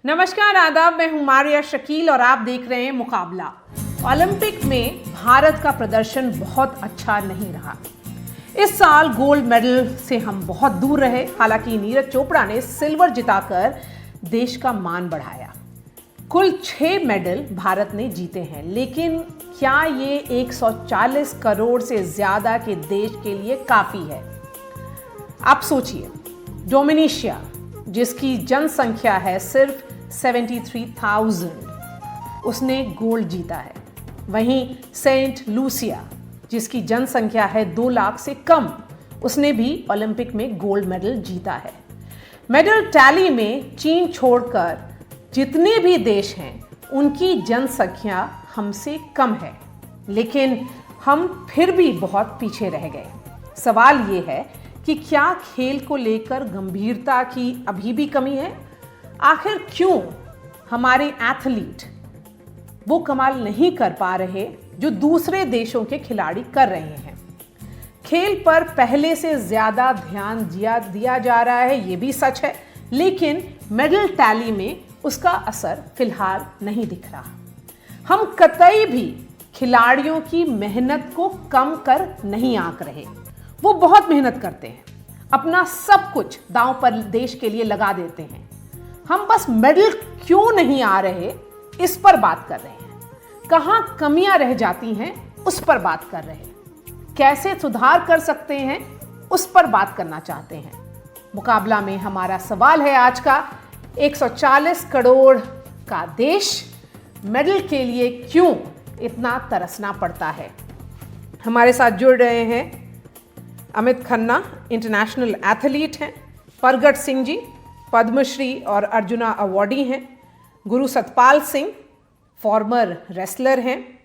नमस्कार, आदाब। मैं हूं मारिया शकील और आप देख रहे हैं मुकाबला। ओलंपिक में भारत का प्रदर्शन बहुत अच्छा नहीं रहा। इस साल गोल्ड मेडल से हम बहुत दूर रहे। हालांकि नीरज चोपड़ा ने सिल्वर जिताकर देश का मान बढ़ाया। कुल 6 मेडल भारत ने जीते हैं, लेकिन क्या ये 140 करोड़ से ज्यादा के देश के लिए काफी है? आप सोचिए, डोमिनिशिया जिसकी जनसंख्या है सिर्फ 73,000, उसने गोल्ड जीता है। वहीं सेंट लूसिया जिसकी जनसंख्या है 2 लाख से कम, उसने भी ओलंपिक में गोल्ड मेडल जीता है। मेडल टैली में चीन छोड़कर जितने भी देश हैं उनकी जनसंख्या हमसे कम है, लेकिन हम फिर भी बहुत पीछे रह गए। सवाल ये है कि क्या खेल को लेकर गंभीरता की अभी भी कमी है? आखिर क्यों हमारे एथलीट वो कमाल नहीं कर पा रहे जो दूसरे देशों के खिलाड़ी कर रहे हैं? खेल पर पहले से ज्यादा ध्यान दिया जा रहा है, ये भी सच है, लेकिन मेडल टैली में उसका असर फिलहाल नहीं दिख रहा। हम कतई भी खिलाड़ियों की मेहनत को कम कर नहीं आंक रहे। वो बहुत मेहनत करते हैं, अपना सब कुछ दांव पर देश के लिए लगा देते हैं। हम बस मेडल क्यों नहीं आ रहे इस पर बात कर रहे हैं। कहां कमियां रह जाती हैं उस पर बात कर रहे हैं। कैसे सुधार कर सकते हैं उस पर बात करना चाहते हैं। मुकाबला में हमारा सवाल है आज का, 140 करोड़ का देश मेडल के लिए क्यों इतना तरसना पड़ता है? हमारे साथ जुड़ रहे हैं अमित खन्ना, इंटरनेशनल एथलीट हैं। परगट सिंह जी पद्मश्री और अर्जुना अवार्डी हैं। गुरु सतपाल सिंह फॉर्मर रेसलर हैं।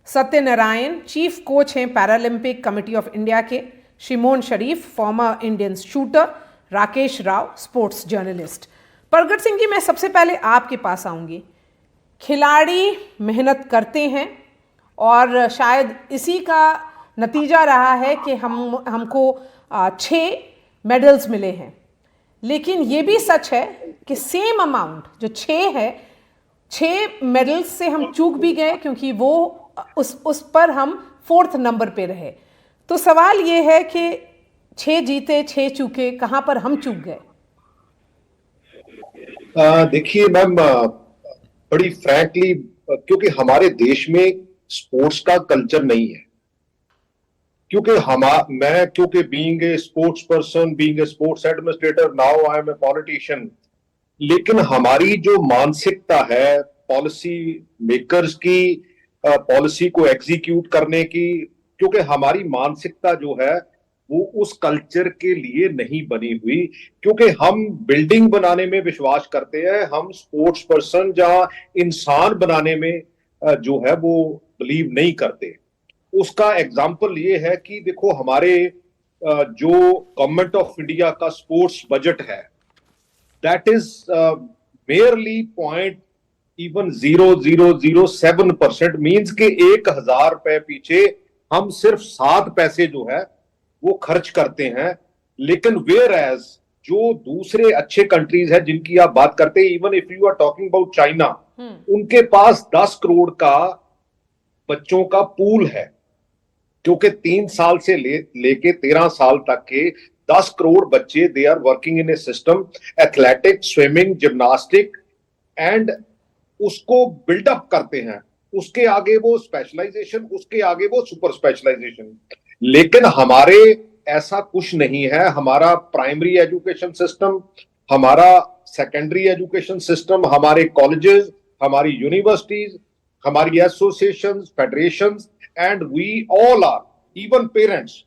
सत्यनारायण चीफ कोच हैं पैरालंपिक कमेटी ऑफ इंडिया के। Shimon Sharif former Indian shooter. Rakesh Rao sports journalist. Pargat Singh ji, मैं सबसे पहले आपके पास आऊँगी। खिलाड़ी मेहनत करते हैं और शायद इसी का नतीजा रहा है कि हमको 6 मेडल्स मिले हैं, लेकिन ये भी सच है कि सेम अमाउंट जो 6 है, 6 मेडल्स से हम चूक भी गए क्योंकि वो उस पर हम 4th नंबर पे रहे। तो सवाल ये है कि 6 जीते 6 चूके, कहाँ पर हम चूक गए? देखिए मैम, बड़ी फ्रैंकली, क्योंकि हमारे देश में स्पोर्ट्स का कल्चर नहीं है। क्योंकि being a sports person, being a sports administrator, now I am a politician, लेकिन हमारी जो मानसिकता है पॉलिसी मेकर्स की, पॉलिसी को एग्जीक्यूट करने की, क्योंकि हमारी मानसिकता जो है वो उस कल्चर के लिए नहीं बनी हुई। क्योंकि हम बिल्डिंग बनाने में विश्वास करते हैं, हम स्पोर्ट्स पर्सन जहां इंसान बनाने में जो है वो बिलीव नहीं करते। उसका एग्जाम्पल ये है कि देखो, हमारे जो गवर्नमेंट ऑफ इंडिया का स्पोर्ट्स बजट है, that is merely point even 0.007%, means के 1,000 रुपए पीछे हम सिर्फ 7 पैसे जो है वो खर्च करते हैं। लेकिन वेयर एज जो दूसरे अच्छे कंट्रीज है जिनकी आप बात करते हैं, even if you are talking about China, उनके पास 10 करोड़ का बच्चों का पूल है, क्योंकि 3 साल से लेके 13 साल तक के 10 करोड़ बच्चे, they are working in a system, athletic, swimming, gymnastic, and उसको बिल्डअप करते हैं। उसके आगे वो स्पेशलाइजेशन, उसके आगे वो सुपर स्पेशलाइजेशन। लेकिन हमारे ऐसा कुछ नहीं है। हमारा प्राइमरी एजुकेशन सिस्टम, हमारा सेकेंडरी एजुकेशन सिस्टम, हमारे कॉलेजेस, हमारी यूनिवर्सिटीज, हमारी associations, federations, and we all are, even parents,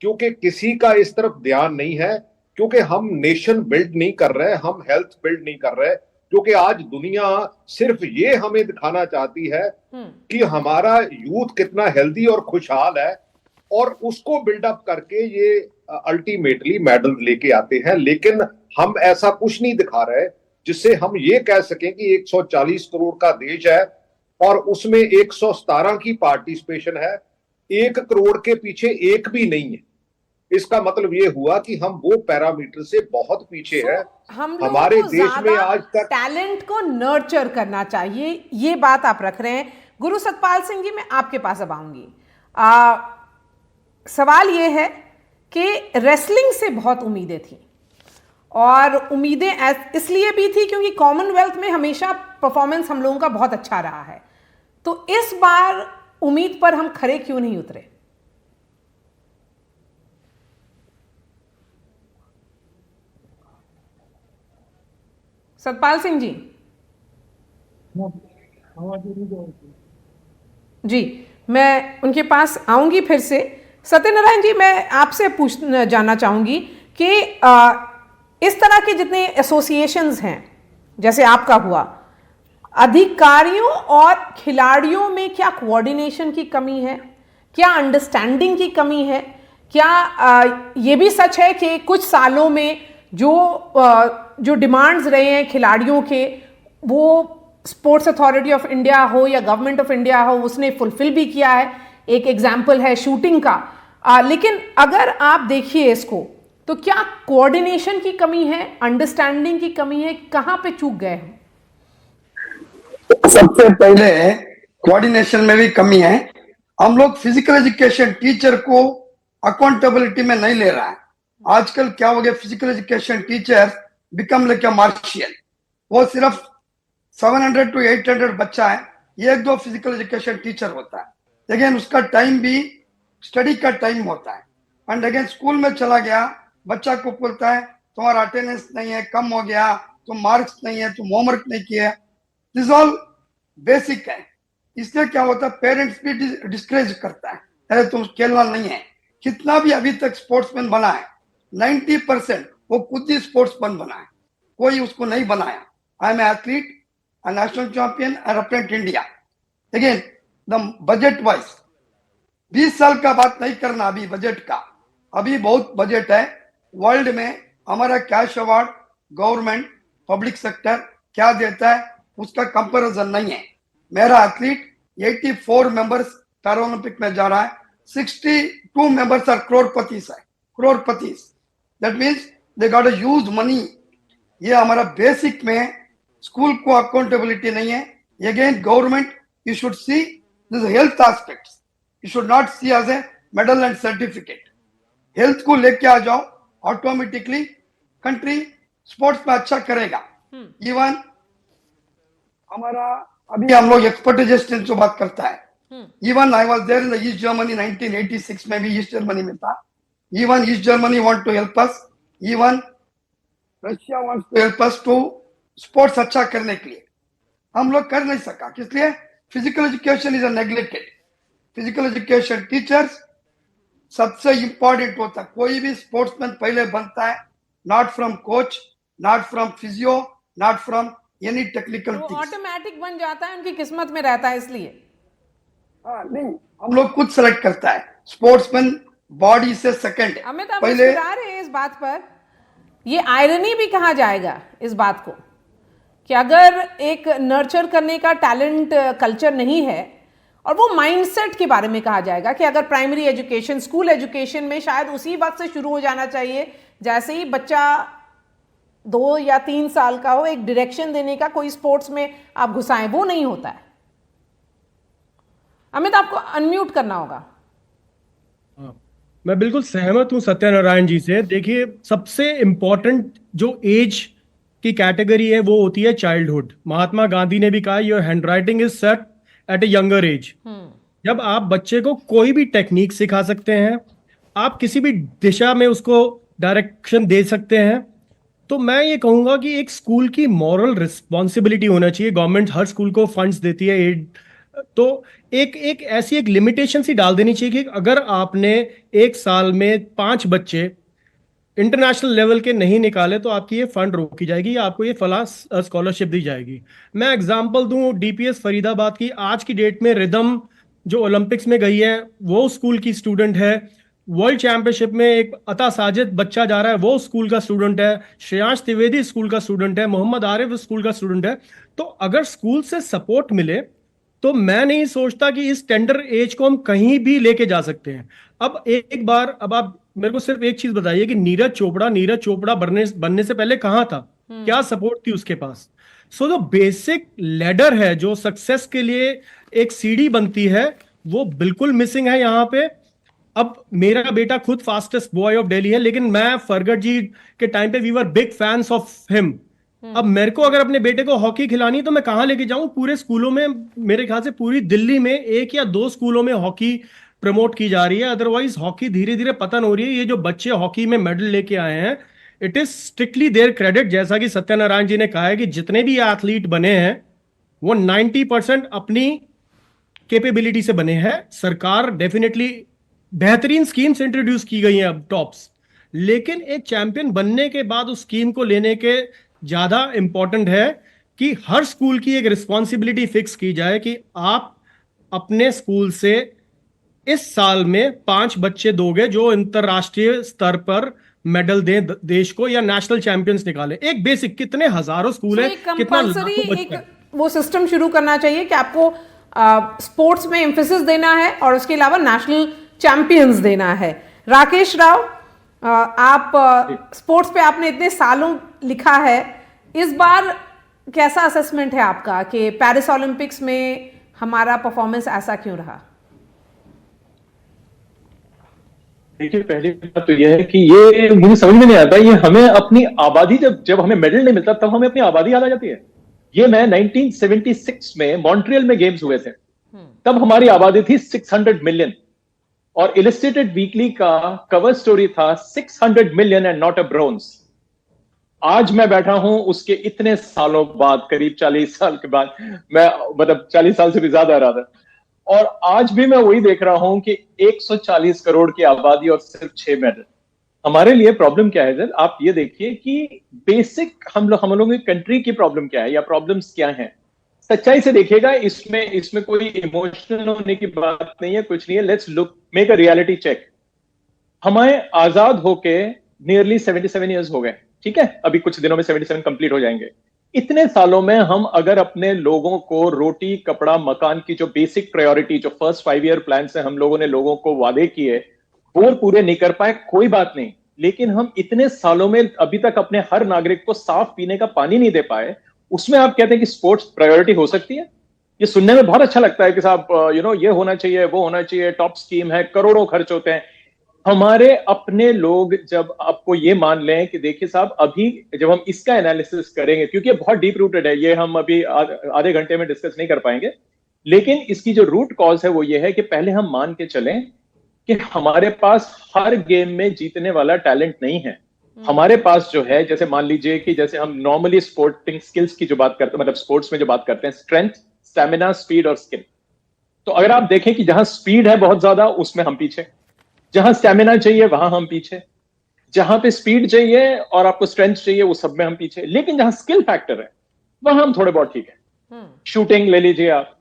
क्योंकि किसी का इस तरफ ध्यान नहीं है। क्योंकि हम नेशन बिल्ड नहीं कर रहे, हम हेल्थ बिल्ड नहीं कर रहे। क्योंकि आज दुनिया सिर्फ ये हमें दिखाना चाहती है कि हमारा यूथ कितना हेल्दी और खुशहाल है, और उसको बिल्डअप करके ये अल्टीमेटली मेडल लेके आते हैं। लेकिन हम ऐसा कुछ नहीं दिखा रहे जिससे हम ये कह सकें कि 140 करोड़ का देश है और उसमें 117 की पार्टिसिपेशन है। 1 करोड़ के पीछे एक भी नहीं है। इसका मतलब ये हुआ कि हम वो पैरामीटर से बहुत पीछे हैं। हम लोगों हमारे को देश में आज तक टैलेंट को नर्चर करना चाहिए, ये बात आप रख रहे हैं। गुरु सतपाल सिंह जी, मैं आपके पास अब आऊंगी। सवाल ये है कि रेसलिंग से बहुत उम्मीदें थी, और उम्मीदें इसलिए भी थी क्योंकि कॉमनवेल्थ में हमेशा परफॉर्मेंस हम लोगों का बहुत अच्छा रहा है। तो इस बार उम्मीद पर हम खरे क्यों नहीं उतरे? सतपाल सिंह जी। जी, मैं उनके पास आऊंगी फिर से। सत्यनारायण जी, मैं आपसे जानना चाहूंगी कि इस तरह के जितने एसोसिएशंस हैं, जैसे आपका हुआ, अधिकारियों और खिलाड़ियों में क्या कोऑर्डिनेशन की कमी है? क्या अंडरस्टैंडिंग की कमी है? क्या ये भी सच है कि कुछ सालों में जो डिमांड्स रहे हैं खिलाड़ियों के, वो स्पोर्ट्स अथॉरिटी ऑफ इंडिया हो या गवर्नमेंट ऑफ इंडिया हो, उसने फुलफिल भी किया है? एक एग्जाम्पल है शूटिंग का। लेकिन अगर आप देखिए इसको, तो क्या कोऑर्डिनेशन की कमी है, अंडरस्टैंडिंग की कमी है? कहां पे चूक गए हम? सबसे पहले कोऑर्डिनेशन में भी कमी है। हम लोग फिजिकल एजुकेशन टीचर को अकाउंटेबिलिटी में नहीं ले रहा है। आजकल क्या हो गया, physical education teacher become like अ मार्शियल। वो सिर्फ 700 to 800 बच्चा है, एक दो फिजिकल एजुकेशन टीचर होता है। लेकिन उसका टाइम भी स्टडी का टाइम होता है। एंड अगेन स्कूल में चला गया, बच्चा को बोलता है तुम्हारा अटेंडेंस नहीं है, कम हो गया, तुम मार्क्स नहीं है, तुम होमवर्क नहीं किया। दिस ऑल बेसिक है। इसलिए क्या होता है, पेरेंट्स भी डिस्करेज करता है, अरे तुम खेलना नहीं है। कितना भी अभी तक स्पोर्ट्समैन बना है, 90% वो खुद ही स्पोर्ट्समैन बना है, कोई उसको नहीं बनाया। I am athlete, a national champion, and represent India. Again, the budget wise, 20 साल का बात नहीं करना अभी बजट का। अभी बहुत बजट है वर्ल्ड में। हमारा cash award government public sector क्या देता है उसका कंपैरिजन नहीं है। मेरा एथलीट 84 मेंबर्स पैरालंपिक में जा रहा है, 62 मेंबर्स आर करोड़पति है, crorepati. That means they got a huge money. ये हमारा बेसिक में स्कूल को अकाउंटेबिलिटी नहीं है। Again government you should see this health aspects, you should not see as a medal and certificate. Health को लेके आ जाओ, ऑटोमेटिकली कंट्री स्पोर्ट्स में अच्छा करेगा। इवन हमारा अभी हम लोग एक्सपर्ट जो बात करता है, even I was there in the East Germany 1986 में भी ईस्ट जर्मनी में था। Even East Germany want to help us, even Russia wants to help us to sports अच्छा करने के लिए। हम लोग कर नहीं सका, इसलिए physical education is neglected. Physical education teachers सबसे इंपॉर्टेंट होता है। कोई भी स्पोर्ट्समैन पहले बनता है not from coach, not from physio, not from any technical things. Automatic बन जाता है, उनकी किस्मत में रहता है, इसलिए। नहीं, हम लोग खुद सेलेक्ट करता है। स्पोर्ट्समैन बॉडी से सेकंड है। अमित, आप मुस्कुरा रहे हैं इस बात पर, ये आयरनी भी कहा जाएगा इस बात को कि अगर एक नर्चर करने का टैलेंट कल्चर नहीं है, और वो माइंडसेट के बारे में कहा जाएगा कि अगर प्राइमरी एजुकेशन, स्कूल एजुकेशन में शायद उसी वक्त से शुरू हो जाना चाहिए जैसे ही बच्चा 2 या 3 साल का हो, एक डायरेक्शन देने का, कोई स्पोर्ट्स में आप घुसाएं, वो नहीं होता है। अमित, आपको अनम्यूट करना होगा। मैं बिल्कुल सहमत हूं सत्यनारायण जी से। देखिए, सबसे इंपॉर्टेंट जो एज की कैटेगरी है वो होती है चाइल्डहुड। महात्मा गांधी ने भी कहा your handwriting is set at a younger age. जब आप बच्चे को कोई भी टेक्निक सिखा सकते हैं, आप किसी भी दिशा में उसको डायरेक्शन दे सकते हैं, तो मैं ये कहूंगा कि एक स्कूल की मॉरल रिस्पॉन्सिबिलिटी होना चाहिए। गवर्नमेंट हर स्कूल को फंड्स देती है, एड, तो एक ऐसी एक लिमिटेशन सी डाल देनी चाहिए कि अगर आपने एक साल में 5 बच्चे इंटरनेशनल लेवल के नहीं निकाले तो आपकी ये फंड रोकी जाएगी, या आपको ये फला स्कॉलरशिप दी जाएगी। मैं एग्जांपल दूं डीपीएस फरीदाबाद की। आज की डेट में रिदम जो ओलंपिक्स में गई है वो स्कूल की स्टूडेंट है। वर्ल्ड चैंपियनशिप में एक अता साजिद बच्चा जा रहा है, वो स्कूल का स्टूडेंट है। श्रेयांश त्रिवेदी स्कूल का स्टूडेंट है। मोहम्मद आरिफ स्कूल का स्टूडेंट है। तो अगर स्कूल से सपोर्ट मिले तो मैं नहीं सोचता कि इस टेंडर एज को हम कहीं भी लेके जा सकते हैं। अब एक बार, अब आप मेरे को सिर्फ एक चीज बताइए कि नीरज चोपड़ा बनने से पहले कहाँ था, क्या सपोर्ट थी उसके पास? सो जो बेसिक लेडर है, जो सक्सेस के लिए एक सीढ़ी बनती है, वो बिल्कुल मिसिंग है यहाँ पे। अब मेरा बेटा खुद फास्टेस्ट बॉय ऑफ दिल्ली है, लेकिन मैं फरगट जी के टाइम पे we were big fans of him. अब मेरे को अगर अपने बेटे को हॉकी खिलानी है तो मैं कहाँ लेके जाऊं? पूरे स्कूलों में, मेरे ख्याल से पूरी दिल्ली में 1 या 2 स्कूलों में हॉकी प्रमोट की जा रही है, अदरवाइज हॉकी धीरे धीरे पतन हो रही है। ये जो बच्चे हॉकी में मेडल लेके आए हैं, it is strictly there credit. जैसा कि सत्यनारायण जी ने कहा है कि जितने भी एथलीट बने हैं वो 90% अपनी कैपेबिलिटी से बने हैं। सरकार डेफिनेटली बेहतरीन स्कीम्स इंट्रोड्यूस की गई हैं अब टॉप्स, लेकिन एक चैंपियन बनने के बाद उस स्कीम को लेने के ज्यादा इंपॉर्टेंट है कि हर स्कूल की एक रिस्पॉन्सिबिलिटी फिक्स की जाए कि आप अपने स्कूल से इस साल में 5 बच्चे दोगे जो अंतरराष्ट्रीय स्तर पर मेडल दें देश को, या नेशनल चैंपियंस निकाले। एक बेसिक, कितने हजारों स्कूल है, कितना कंपल्सरी लाखों एक बच्चे। वो सिस्टम शुरू करना चाहिए कि आपको स्पोर्ट्स में एम्फेसिस देना है और उसके अलावा नेशनल चैंपियंस देना है। राकेश राव, आप स्पोर्ट्स पे आपने इतने सालों लिखा है, इस बार कैसा असेसमेंट है आपका कि पेरिस ओलंपिक्स में हमारा परफॉर्मेंस ऐसा क्यों रहा? देखिए, पहली बात तो यह है कि ये मुझे समझ में नहीं आता, ये हमें अपनी आबादी, जब हमें मेडल नहीं मिलता तब हमें अपनी आबादी याद आ जाती है। ये मैं 1976 में मॉन्ट्रियल में गेम्स हुए थे, तब हमारी आबादी थी 600 मिलियन और इलस्ट्रेटेड वीकली का कवर स्टोरी था 600 million and not a bronze. आज मैं बैठा हूं उसके इतने सालों बाद, करीब 40 साल के बाद, मैं मतलब 40 साल से भी ज्यादा रहा था, और आज भी मैं वही देख रहा हूं कि 140 करोड़ की आबादी और सिर्फ 6 मेडल। हमारे लिए प्रॉब्लम क्या है सर? आप ये देखिए कि बेसिक हम लोगों की कंट्री की प्रॉब्लम क्या है या प्रॉब्लम्स क्या हैं। सच्चाई से देखिएगा, इसमें कोई इमोशनल होने की बात नहीं है, कुछ नहीं है। Let's look, make a reality check. हमें आजाद होके नियरली 77 ईयर्स हो गए, ठीक है? अभी कुछ दिनों में 77 कंप्लीट हो जाएंगे। इतने सालों में हम अगर अपने लोगों को रोटी, कपड़ा, मकान की जो बेसिक प्रायोरिटी, जो फर्स्ट 5 ईयर प्लान से हम लोगों ने लोगों को वादे किए, वो पूरे नहीं कर पाए, कोई बात नहीं, लेकिन हम इतने सालों में अभी तक अपने हर नागरिक को साफ पीने का पानी नहीं दे पाए। उसमें आप कहते हैं कि स्पोर्ट्स प्रायोरिटी हो सकती है? ये सुनने में बहुत अच्छा लगता है कि साहब ये होना चाहिए, वो होना चाहिए, टॉप स्कीम है, करोड़ों खर्च होते हैं। हमारे अपने लोग जब आपको ये मान लें कि देखिए साहब, अभी जब हम इसका एनालिसिस करेंगे, क्योंकि ये बहुत डीप रूटेड है, ये हम अभी आधे घंटे में डिस्कस नहीं कर पाएंगे, लेकिन इसकी जो रूट कॉज है वो ये है कि पहले हम मान के चलें कि हमारे पास हर गेम में जीतने वाला टैलेंट नहीं है। हमारे पास जो है, जैसे मान लीजिए कि जैसे हम नॉर्मली स्पोर्टिंग स्किल्स की जो बात करते हैं, मतलब स्पोर्ट्स में जो बात करते हैं, स्ट्रेंथ, स्टैमिना, स्पीड और स्किल। तो अगर आप देखें कि जहां स्पीड है बहुत ज्यादा, उसमें हम पीछे, जहां स्टैमिना चाहिए वहां हम पीछे, जहां पे स्पीड चाहिए और आपको स्ट्रेंथ चाहिए वो सब में हम पीछे, लेकिन जहां स्किल फैक्टर है वहां हम थोड़े बहुत ठीक है। शूटिंग ले लीजिए, आप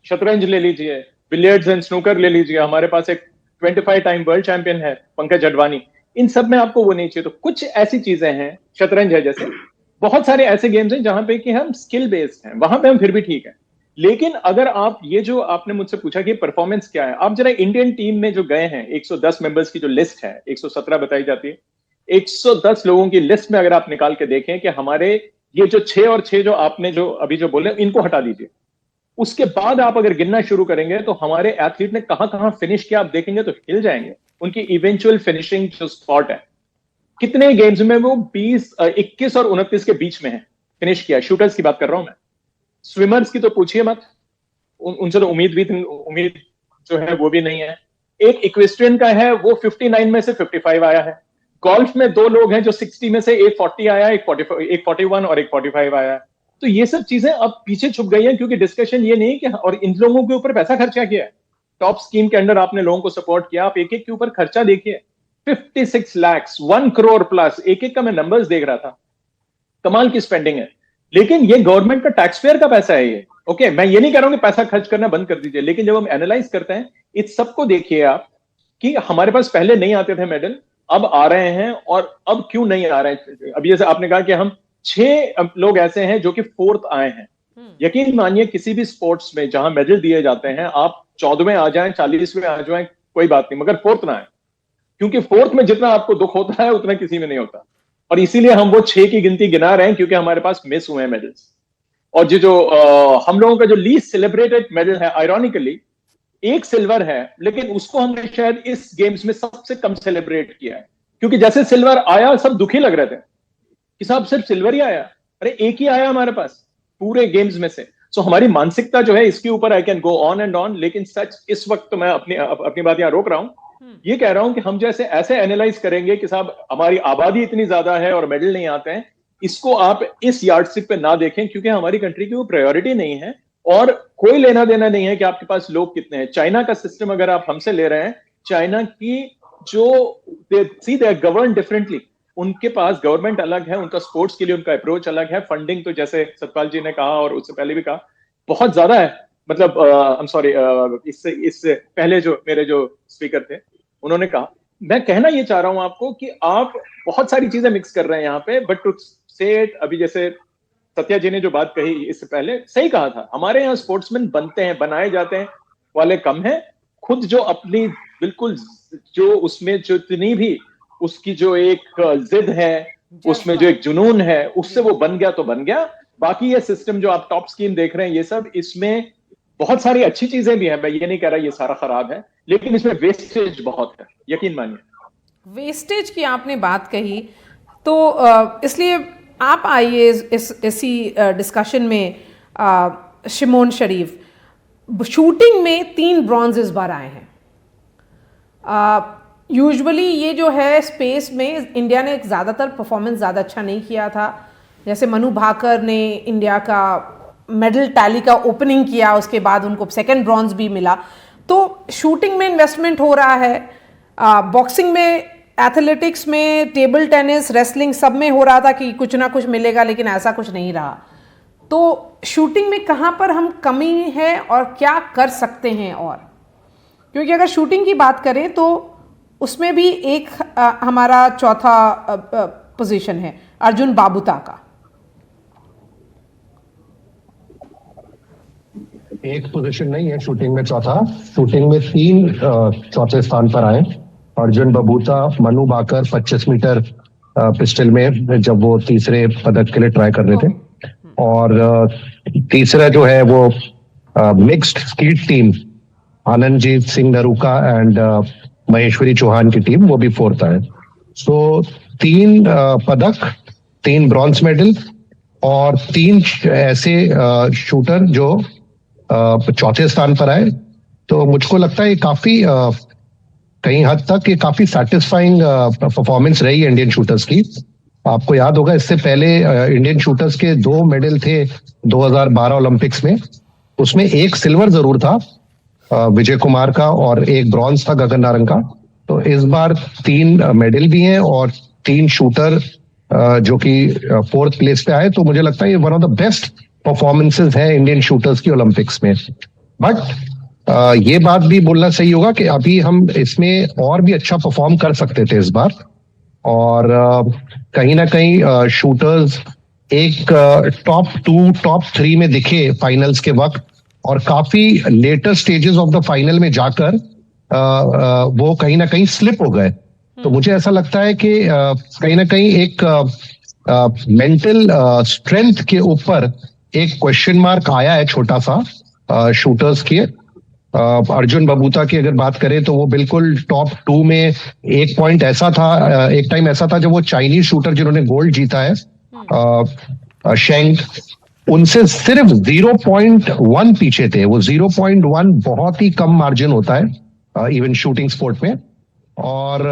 शतरंज ले लीजिए, बिलियर्ड्स एंड स्नूकर ले लीजिए, हमारे पास एक 25 टाइम वर्ल्ड चैंपियन है पंकज अडवाणी, इन सब में आपको वो नहीं चाहिए। तो कुछ ऐसी चीजें हैं, शतरंज है जैसे, बहुत सारे ऐसे गेम्स हैं जहां पे कि हम स्किल बेस्ड हैं, वहां पे हम फिर भी ठीक है। लेकिन अगर आप ये जो आपने मुझसे पूछा कि परफॉर्मेंस क्या है, आप जरा इंडियन टीम में जो गए हैं, 110 मेंबर्स की जो लिस्ट है, 117 बताई जाती है, 110 लोगों की लिस्ट में अगर आप निकाल के देखें कि हमारे ये जो 6 और 6 जो आपने जो अभी जो बोले, इनको हटा दीजिए, उसके बाद आप अगर गिनना शुरू करेंगे तो हमारे एथलीट ने कहां कहां फिनिश किया आप देखेंगे तो हिल जाएंगे। उनकी इवेंचुअल फिनिशिंग जो स्पॉट है, कितने गेम्स में वो 21 और 29 के बीच में है फिनिश किया। शूटर्स की बात कर रहा हूं मैं, स्विमर्स की तो पूछिए मत, उनसे तो उम्मीद जो है वो भी नहीं है। एक इक्वेस्ट्रियन का है, वो 59 में से 55 आया है। गोल्फ में 2 लोग हैं जो 60 में से एक 40 आया, एक 41 और एक 45 आया है। तो ये सब चीजें अब पीछे छुप गई हैं, क्योंकि डिस्कशन ये नहीं कि और इन लोगों के ऊपर पैसा खर्चा किया है। टॉप स्कीम के अंडर आपने लोगों को सपोर्ट किया, आप एक एक के ऊपर खर्चा देखिए, 56 लाख, 1 करोड़ प्लस, एक एक का मैं नंबर्स देख रहा था, कमाल की स्पेंडिंग है। लेकिन ये गवर्नमेंट का टैक्स पेयर का पैसा है ये। ओके, मैं ये नहीं कह रहा हूं कि पैसा खर्च करना बंद कर दीजिए, लेकिन जब हम एनालाइज करते हैं इस सबको देखिए आप कि हमारे पास पहले नहीं आते थे मेडल, अब आ रहे हैं, और अब क्यों नहीं आ रहे हैं। अभी जैसे आपने कहा कि हम 6 लोग ऐसे हैं जो कि 4th आए हैं। यकीन मानिए किसी भी स्पोर्ट्स में जहां मेडल दिए जाते हैं, आप 14वें आ जाएं, 40वें आ जाएं, कोई बात नहीं, मगर फोर्थ ना है, क्योंकि फोर्थ में जितना आपको दुख होता है उतना किसी में नहीं होता। और इसीलिए हम वो 6 की गिनती गिना रहे हैं, क्योंकि हमारे पास मिस हुए हैं मेडल्स। और जो हम लोगों का जो लीस्ट सेलिब्रेटेड मेडल है, आयरॉनिकली एक सिल्वर है, लेकिन उसको हमने शायद इस गेम्स में सबसे कम सेलिब्रेट किया है, क्योंकि जैसे सिल्वर आया सब दुखी लग रहे थे कि साहब सिर्फ सिल्वर ही आया, अरे एक ही आया हमारे पास पूरे गेम्स में से। सो हमारी मानसिकता जो है, इसके ऊपर I can go on and on, लेकिन सच इस वक्त तो मैं अपनी बात यहां रोक रहा हूं। ये कह रहा हूं कि हम जैसे ऐसे एनालाइज करेंगे कि साहब हमारी आबादी इतनी ज्यादा है और मेडल नहीं आते हैं, इसको आप इस यार्डस्टिक पे ना देखें, क्योंकि हमारी कंट्री की वो प्रायोरिटी नहीं है और कोई लेना देना नहीं है कि आपके पास लोग कितने हैं। चाइना का सिस्टम अगर आप हमसे ले रहे हैं, चाइना की जो दे गवर्न डिफरेंटली, उनके पास गवर्नमेंट अलग है, उनका स्पोर्ट्स के लिए उनका अप्रोच अलग है, फंडिंग तो जैसे सतपाल जी ने कहा और उससे पहले भी कहा बहुत ज्यादा है। मतलब आई एम सॉरी, इससे पहले जो मेरे जो स्पीकर थे उन्होंने कहा, मैं कहना ये चाह रहा हूं आपको कि आप बहुत सारी चीजें मिक्स कर रहे हैं यहाँ पे, बट टू से इट, अभी जैसे सत्या जी ने जो बात कही इससे पहले सही कहा था, हमारे यहाँ स्पोर्ट्समैन बनते हैं, बनाए जाते हैं वाले कम है, खुद जो अपनी बिल्कुल जो उसमें जो इतनी भी उसकी जो एक जिद है, उसमें जो एक जुनून है, उससे वो बन गया तो बन गया। बाकी ये सिस्टम जो आप टॉप स्कीम देख रहे हैं, ये सब, इसमें बहुत सारी अच्छी चीजें भी हैं, मैं ये नहीं कह रहा ये सारा खराब है, लेकिन इसमें वेस्टेज बहुत है, यकीन मानिए। वेस्टेज की आपने बात कही तो इसलिए आप आइए इसी डिस्कशन में। शिमोन शरीफ, शूटिंग में 3 ब्रॉन्ज इस बार आए हैं। यूजुअली ये जो है स्पेस में इंडिया ने ज़्यादातर परफॉर्मेंस ज़्यादा अच्छा नहीं किया था। जैसे मनु भाकर ने इंडिया का मेडल टैली का ओपनिंग किया, उसके बाद उनको सेकंड ब्रॉन्ज भी मिला। तो शूटिंग में इन्वेस्टमेंट हो रहा है, बॉक्सिंग में, एथलेटिक्स में, टेबल टेनिस, रेसलिंग, सब में हो रहा था कि कुछ ना कुछ मिलेगा, लेकिन ऐसा कुछ नहीं रहा। तो शूटिंग में कहाँ पर हम कमी है और क्या कर सकते हैं? और क्योंकि अगर शूटिंग की बात करें तो उसमें भी एक हमारा चौथा पोजीशन है अर्जुन बाबूता का। एक पोजीशन नहीं है शूटिंग में चौथा, शूटिंग में 3 चौथे स्थान पर आए, अर्जुन बबूता, मनु भाकर 25 मीटर पिस्टल में जब वो तीसरे पदक के लिए ट्राई कर रहे थे, और तीसरा जो है वो mixed skeet team, Anandjeet Singh Naruka and Maheshwari Chauhan की टीम, वो भी 4th आए। सो 3 पदक, 3 ब्रॉन्ज मेडल और 3 ऐसे शूटर जो चौथे स्थान पर आए। तो मुझको लगता है ये काफी कहीं हद तक ये काफी सेटिस्फाइंग परफॉर्मेंस रही है इंडियन शूटर्स की। आपको याद होगा इससे पहले इंडियन शूटर्स के 2 मेडल थे 2012 ओलंपिक्स में, उसमें 1 सिल्वर जरूर था विजय कुमार का और 1 ब्रॉन्ज था गगन नारंग का। तो इस बार 3 मेडल भी हैं और 3 शूटर जो कि 4th प्लेस पे आए। तो मुझे लगता है ये one of the best performances है इंडियन शूटर्स की ओलंपिक्स में। बट ये बात भी बोलना सही होगा कि अभी हम इसमें और भी अच्छा परफॉर्म कर सकते थे इस बार, और कहीं ना कहीं शूटर्स एक टॉप 2, टॉप 3 में दिखे फाइनल्स के वक्त, और काफी later stages of the final में जाकर वो कहीं ना कहीं स्लिप हो गए। तो मुझे ऐसा लगता है कि कहीं ना कहीं एक मेंटल स्ट्रेंथ के ऊपर एक क्वेश्चन मार्क आया है छोटा सा शूटर्स के। अर्जुन बबूता की अगर बात करें तो वो बिल्कुल टॉप 2 में, एक पॉइंट ऐसा था, एक टाइम ऐसा था जब वो चाइनीज शूटर जिन्होंने गोल्ड जीता है शेंग, उनसे सिर्फ 0.1 पीछे थे। वो 0.1 बहुत ही कम मार्जिन होता है इवन शूटिंग स्पोर्ट में, और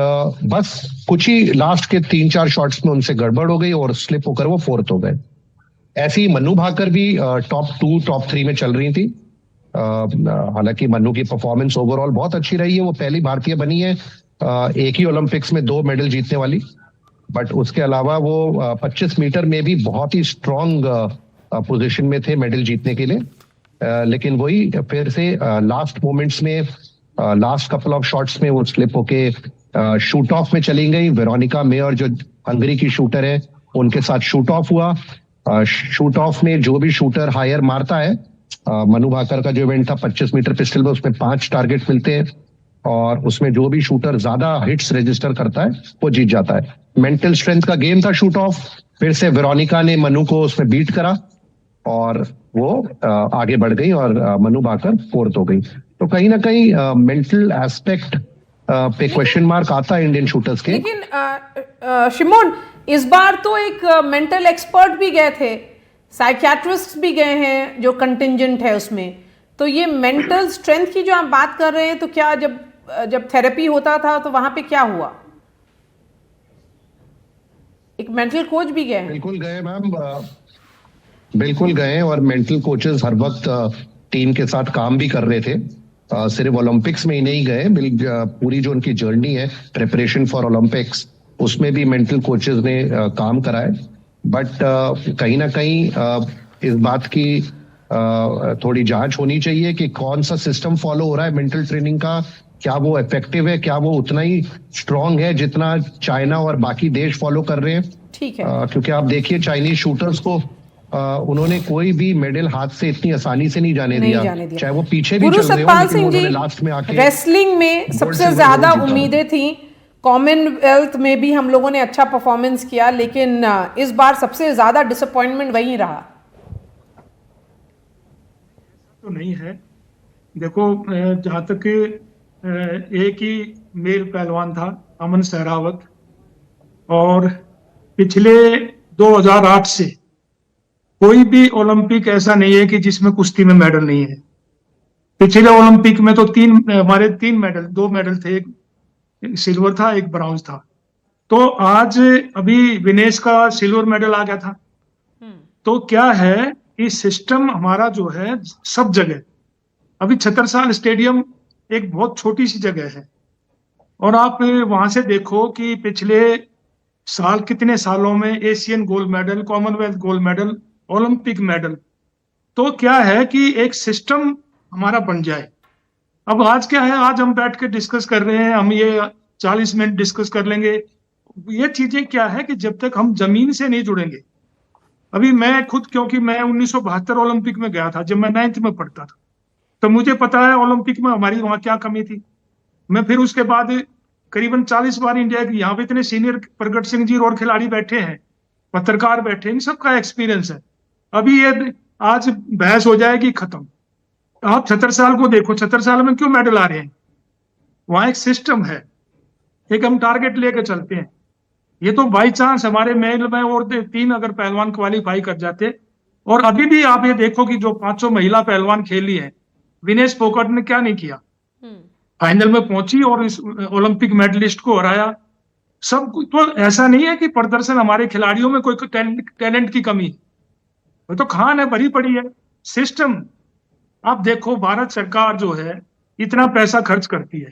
बस कुछ ही लास्ट के 3-4 शॉट्स में उनसे गड़बड़ हो गई और स्लिप होकर वो 4th हो गए। ऐसे ही मनु भाकर भी टॉप 2, टॉप 3 में चल रही थी। हालांकि मनु की परफॉर्मेंस ओवरऑल बहुत अच्छी रही है, वो पहली भारतीय बनी है एक ही ओलंपिक्स में 2 मेडल जीतने वाली। बट उसके अलावा वो 25 मीटर में भी बहुत ही स्ट्रॉन्ग पोजीशन में थे मेडल जीतने के लिए, लेकिन वही फिर से लास्ट मोमेंट्स में, लास्ट कपल ऑफ शॉट्स में वो स्लिप होके शूट ऑफ में चली गई। वेरोनिका मेयर जो हंगरी की शूटर है, उनके साथ शूट ऑफ हुआ। शूट ऑफ में जो भी शूटर हायर मारता है, मनु भाकर का जो इवेंट था 25 मीटर पिस्टल में, उसमें 5 टारगेट मिलते हैं। और उसमें जो भी शूटर ज्यादा हिट्स रजिस्टर करता है वो जीत जाता है। मेंटल स्ट्रेंथ का गेम था शूट ऑफ, फिर से वेरोनिका ने मनु को उसमें बीट करा और वो आगे बढ़ गई और मनु भाकर फोर्थ हो गई। तो कहीं ना कहीं मेंटल एस्पेक्ट पे क्वेश्चन मार्क आता है इंडियन शूटर्स के। लेकिन शिमोन, इस बार तो एक मेंटल एक्सपर्ट भी गए थे, साइकियाट्रिस्ट भी गए हैं जो कंटिंजेंट है उसमें। तो ये मेंटल स्ट्रेंथ की जो आप बात कर रहे हैं, तो क्या जब थेरेपी होता था तो वहां पे क्या हुआ? एक मेंटल कोच भी गए हैं? बिल्कुल गए मैम, बिल्कुल गए और मेंटल कोचेस हर वक्त टीम के साथ काम भी कर रहे थे। सिर्फ ओलंपिक्स में ही नहीं गए, पूरी जो उनकी जर्नी है प्रिपरेशन फॉर ओलंपिक्स उसमें भी मेंटल कोचेस ने काम कराए। बट कहीं ना कहीं इस बात की थोड़ी जांच होनी चाहिए कि कौन सा सिस्टम फॉलो हो रहा है मेंटल ट्रेनिंग का, क्या वो इफेक्टिव है, क्या वो उतना ही स्ट्रांग है जितना चाइना और बाकी देश फॉलो कर रहे हैं। ठीक है। क्योंकि आप देखिए चाइनीज शूटर्स को उन्होंने कोई भी मेडल हाथ से इतनी आसानी से नहीं जाने दिया, चाहे वो पीछे भी चल रहे हो, लेकिन उन्होंने लास्ट में आके रेसलिंग में सबसे ज्यादा उम्मीदें थी। कॉमनवेल्थ में भी हम लोगों ने अच्छा परफॉर्मेंस किया, लेकिन इस बार सबसे ज्यादा डिसअपॉइंटमेंट वही रहा। तो नहीं है, देखो जहां तक एक ही मेल पहलवान था अमन सहरावत, और पिछले 2008 से कोई भी ओलंपिक ऐसा नहीं है कि जिसमें कुश्ती में मेडल नहीं है। पिछले ओलंपिक में तो हमारे तीन मेडल, 2 मेडल थे, एक सिल्वर था एक ब्रॉन्ज था। तो आज अभी विनेश का सिल्वर मेडल आ गया था। तो क्या है कि सिस्टम हमारा जो है सब जगह, अभी छतरसाल स्टेडियम एक बहुत छोटी सी जगह है, और आप वहां से देखो कि पिछले साल कितने सालों में Asian gold medal, Commonwealth gold medal, Olympic medal. तो क्या है कि एक सिस्टम हमारा बन जाए। अब आज क्या है, आज हम बैठ के डिस्कस कर रहे हैं, हम ये 40 मिनट डिस्कस कर लेंगे। ये चीजें क्या है कि जब तक हम जमीन से नहीं जुड़ेंगे। अभी मैं खुद, क्योंकि मैं 1972 ओलंपिक में गया था जब मैं 9th में पढ़ता था, तो मुझे पता है ओलंपिक में हमारी वहां क्या कमी थी। मैं फिर उसके बाद करीबन 40 बार इंडिया की, यहाँ पे इतने सीनियर प्रगट सिंह जी और खिलाड़ी बैठे हैं, पत्रकार बैठे हैं, इन सबका एक्सपीरियंस है। अभी ये आज बहस हो जाएगी खत्म। आप छतरसाल को देखो, छतरसाल में क्यों मेडल आ रहे हैं? वहां एक सिस्टम है, एक हम टारगेट लेके चलते हैं। ये तो बाई चांस हमारे मेल में और 3 अगर पहलवान क्वालिफाई कर जाते, और अभी भी आप ये देखो कि जो 500 महिला पहलवान खेली है, विनेश फोगाट ने क्या नहीं किया, फाइनल में पहुंची और इस ओलंपिक मेडलिस्ट को हराया। सब तो ऐसा नहीं है कि प्रदर्शन हमारे खिलाड़ियों में कोई टैलेंट की कमी है, वो तो खान है, भरी पड़ी है। सिस्टम आप देखो, भारत सरकार जो है इतना पैसा खर्च करती है,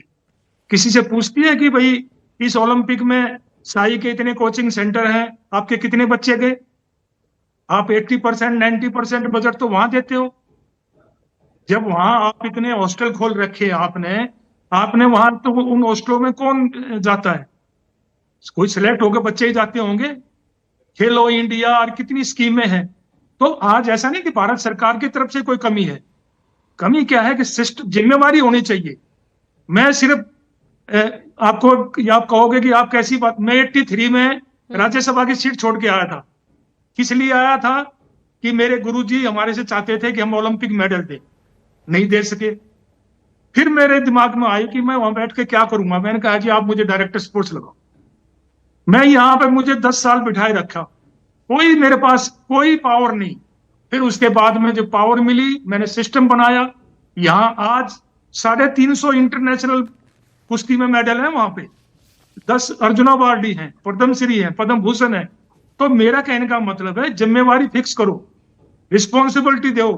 किसी से पूछती है कि भाई इस ओलंपिक में साई के इतने कोचिंग सेंटर हैं, आपके कितने बच्चे गए? आप 80% 90% बजट तो वहां देते हो। जब वहां आप इतने हॉस्टल खोल रखे आपने वहां, तो उन हॉस्टलों में कौन जाता है? कोई सिलेक्ट होकर बच्चे ही जाते होंगे। खेलो इंडिया और कितनी स्कीमें हैं। तो आज ऐसा नहीं कि भारत सरकार की तरफ से कोई कमी है। कमी क्या है कि सिस्टम, जिम्मेवारी होनी चाहिए। मैं सिर्फ आपको, आप कहोगे कि आप कैसी बात, मैं 83 में राज्यसभा की सीट छोड़ के आया था। किस लिए आया था? कि मेरे गुरुजी हमारे से चाहते थे कि हम ओलंपिक मेडल दें, नहीं दे सके। फिर मेरे दिमाग में आई कि मैं वहां बैठ के क्या करूंगा। मैंने कहा कि आप मुझे डायरेक्टर स्पोर्ट्स लगाओ। मैं यहाँ पे, मुझे 10 साल बिठाए रखा, कोई मेरे पास कोई पावर नहीं। फिर उसके बाद में जब पावर मिली, मैंने सिस्टम बनाया। यहाँ आज 350 इंटरनेशनल कुश्ती में मेडल है, वहां पे 10 अर्जुन अवार्डी हैं, पद्मश्री हैं, पद्म भूषण है। तो मेरा कहने का मतलब है, जिम्मेवारी फिक्स करो, रिस्पॉन्सिबिलिटी दो।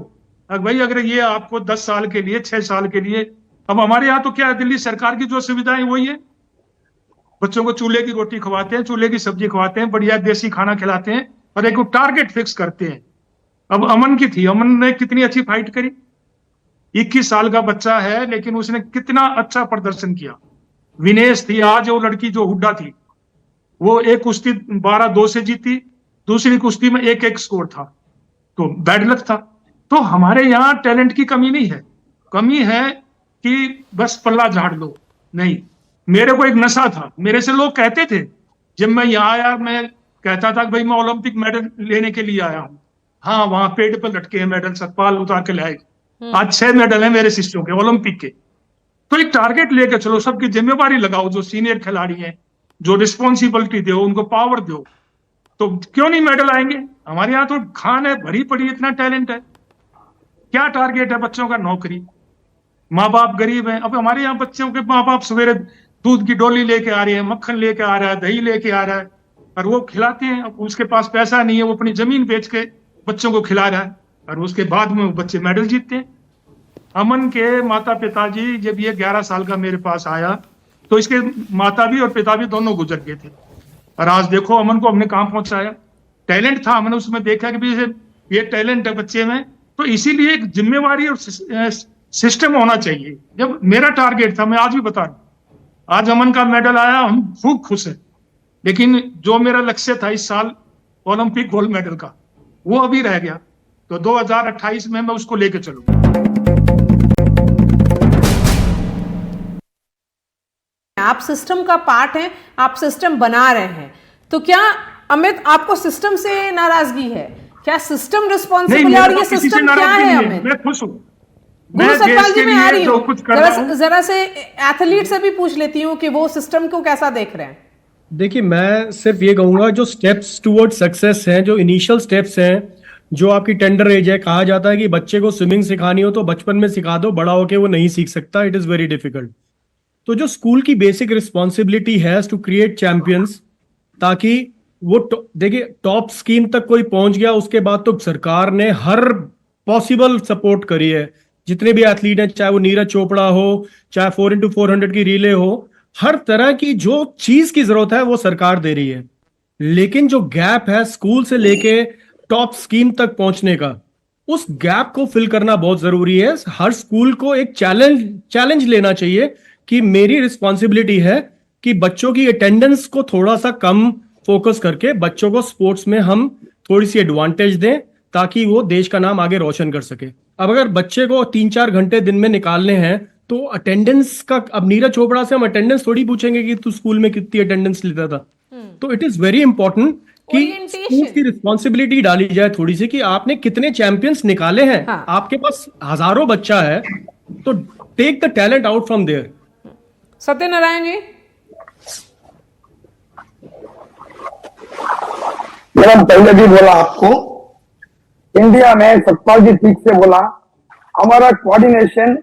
भाई अगर ये आपको 10 साल के लिए, 6 साल के लिए, अब हमारे यहाँ तो क्या है, दिल्ली सरकार की जो सुविधाएं वही है, बच्चों को चूल्हे की रोटी खवाते हैं, चूल्हे की सब्जी खवाते हैं, बढ़िया देसी खाना खिलाते हैं, और एक टारगेट फिक्स करते हैं। अब अमन की थी, अमन ने कितनी अच्छी फाइट करी, 21 साल का बच्चा है, लेकिन उसने कितना अच्छा प्रदर्शन किया। विनेश थी, आज वो लड़की जो हुड्डा थी, वो एक कुश्ती 12-2 से जीती, दूसरी कुश्ती में 1-1 स्कोर था, तो बैड लक था। तो हमारे यहाँ टैलेंट की कमी नहीं है, कमी है कि बस पल्ला झाड़ लो, नहीं, मेरे को एक नशा था, मेरे से लोग कहते थे, जब मैं यहाँ आया मैं कहता था कि भाई मैं ओलंपिक मेडल लेने के लिए आया हूँ। हाँ, वहां पेड़ पर लटके हैं मेडल, सतपाल उतार के लाए। आज 6 मेडल हैं मेरे शिष्यों के ओलंपिक के। तो एक टारगेट लेके चलो, सबकी जिम्मेवारी लगाओ, जो सीनियर खिलाड़ी हैं, जो रिस्पॉन्सिबिलिटी दो, उनको पावर दो, तो क्यों नहीं मेडल आएंगे। हमारे यहाँ तो खान है भरी पड़ी, इतना टैलेंट है। क्या टारगेट है बच्चों का? नौकरी। माँ बाप गरीब हैं। अब हमारे यहाँ बच्चों के माँ बाप सवेरे दूध की डोली लेके आ रहे हैं, मक्खन लेके आ रहा है, दही लेके आ रहा है, और वो खिलाते हैं। अब उसके पास पैसा नहीं है, वो अपनी जमीन बेच के बच्चों को खिला रहा है, और उसके बाद में वो बच्चे मेडल जीतते हैं। अमन के माता पिताजी, जब ये 11 साल का मेरे पास आया तो इसके माता भी और पिता भी दोनों गुजर गए थे, और आज देखो अमन को हमने कहाँ पहुंचाया। टैलेंट था, हमने उसमें देखा कि भी ये टैलेंट है बच्चे में, तो इसीलिए एक जिम्मेवारी और सिस्टम होना चाहिए। जब मेरा टारगेट था, मैं आज भी बता रहा हूं, आज अमन का मेडल आया, हम खूब खुश हैं, लेकिन जो मेरा लक्ष्य था इस साल ओलंपिक गोल्ड मेडल का, वो अभी रह गया। तो 2028 में मैं उसको लेके चलूंगा। आप सिस्टम का पार्ट हैं, आप सिस्टम बना रहे हैं, तो क्या अमित आपको सिस्टम से नाराजगी है? क्या सिस्टम रिस्पॉन्सिबल है? और ये सिस्टम क्या है अमित? मैं खुश हूँ। गुरु सतपाल जी, मैं आ रही जो कुछ कर रहा हूं, हूँ, जरा से एथलीट से भी पूछ लेती हूँ कि वो सिस्टम को कैसा देख रहे हैं। देखिए, मैं सिर्फ ये कहूंगा, जो स्टेप्स टुवर्ड सक्सेस हैं, जो इनिशियल स्टेप्स हैं, जो आपकी टेंडर एज है, कहा जाता है कि बच्चे को स्विमिंग सिखानी हो तो बचपन में सिखा दो, बड़ा होके वो नहीं सीख सकता, इट इज वेरी डिफिकल्ट। तो जो स्कूल की बेसिक रिस्पॉन्सिबिलिटी है टू क्रिएट चैंपियंस, ताकि वो देखिए टॉप स्कीम तक कोई पहुंच गया, उसके बाद तो सरकार ने हर पॉसिबल सपोर्ट करी है। जितने भी एथलीट हैं, चाहे वो नीरज चोपड़ा हो, चाहे 4x400 की रिले हो, हर तरह की जो चीज की जरूरत है वो सरकार दे रही है। लेकिन जो गैप है स्कूल से लेके टॉप स्कीम तक पहुंचने का, उस गैप को फिल करना बहुत जरूरी है। हर स्कूल को एक चैलेंज लेना चाहिए कि मेरी रिस्पॉन्सिबिलिटी है कि बच्चों की अटेंडेंस को थोड़ा सा कम फोकस करके बच्चों को स्पोर्ट्स में हम थोड़ी सी एडवांटेज दें, ताकि वो देश का नाम आगे रोशन कर सके। अब अगर बच्चे को 3-4 घंटे दिन में निकालने हैं तो अटेंडेंस का, अब नीरज चोपड़ा से हम अटेंडेंस थोड़ी पूछेंगे कि तू स्कूल में कितनी अटेंडेंस लेता था। तो इट इज वेरी इंपॉर्टेंट कि स्कूल की रिस्पॉन्सिबिलिटी डाली जाए थोड़ी सी कि आपने कितने चैंपियंस निकाले हैं। हाँ। आपके पास हजारों बच्चा है, तो take the talent out from there. Satyanarayan ji. Madam, पहले भी बोला आपको, इंडिया में सतपाल जी ठीक से बोला, हमारा कोऑर्डिनेशन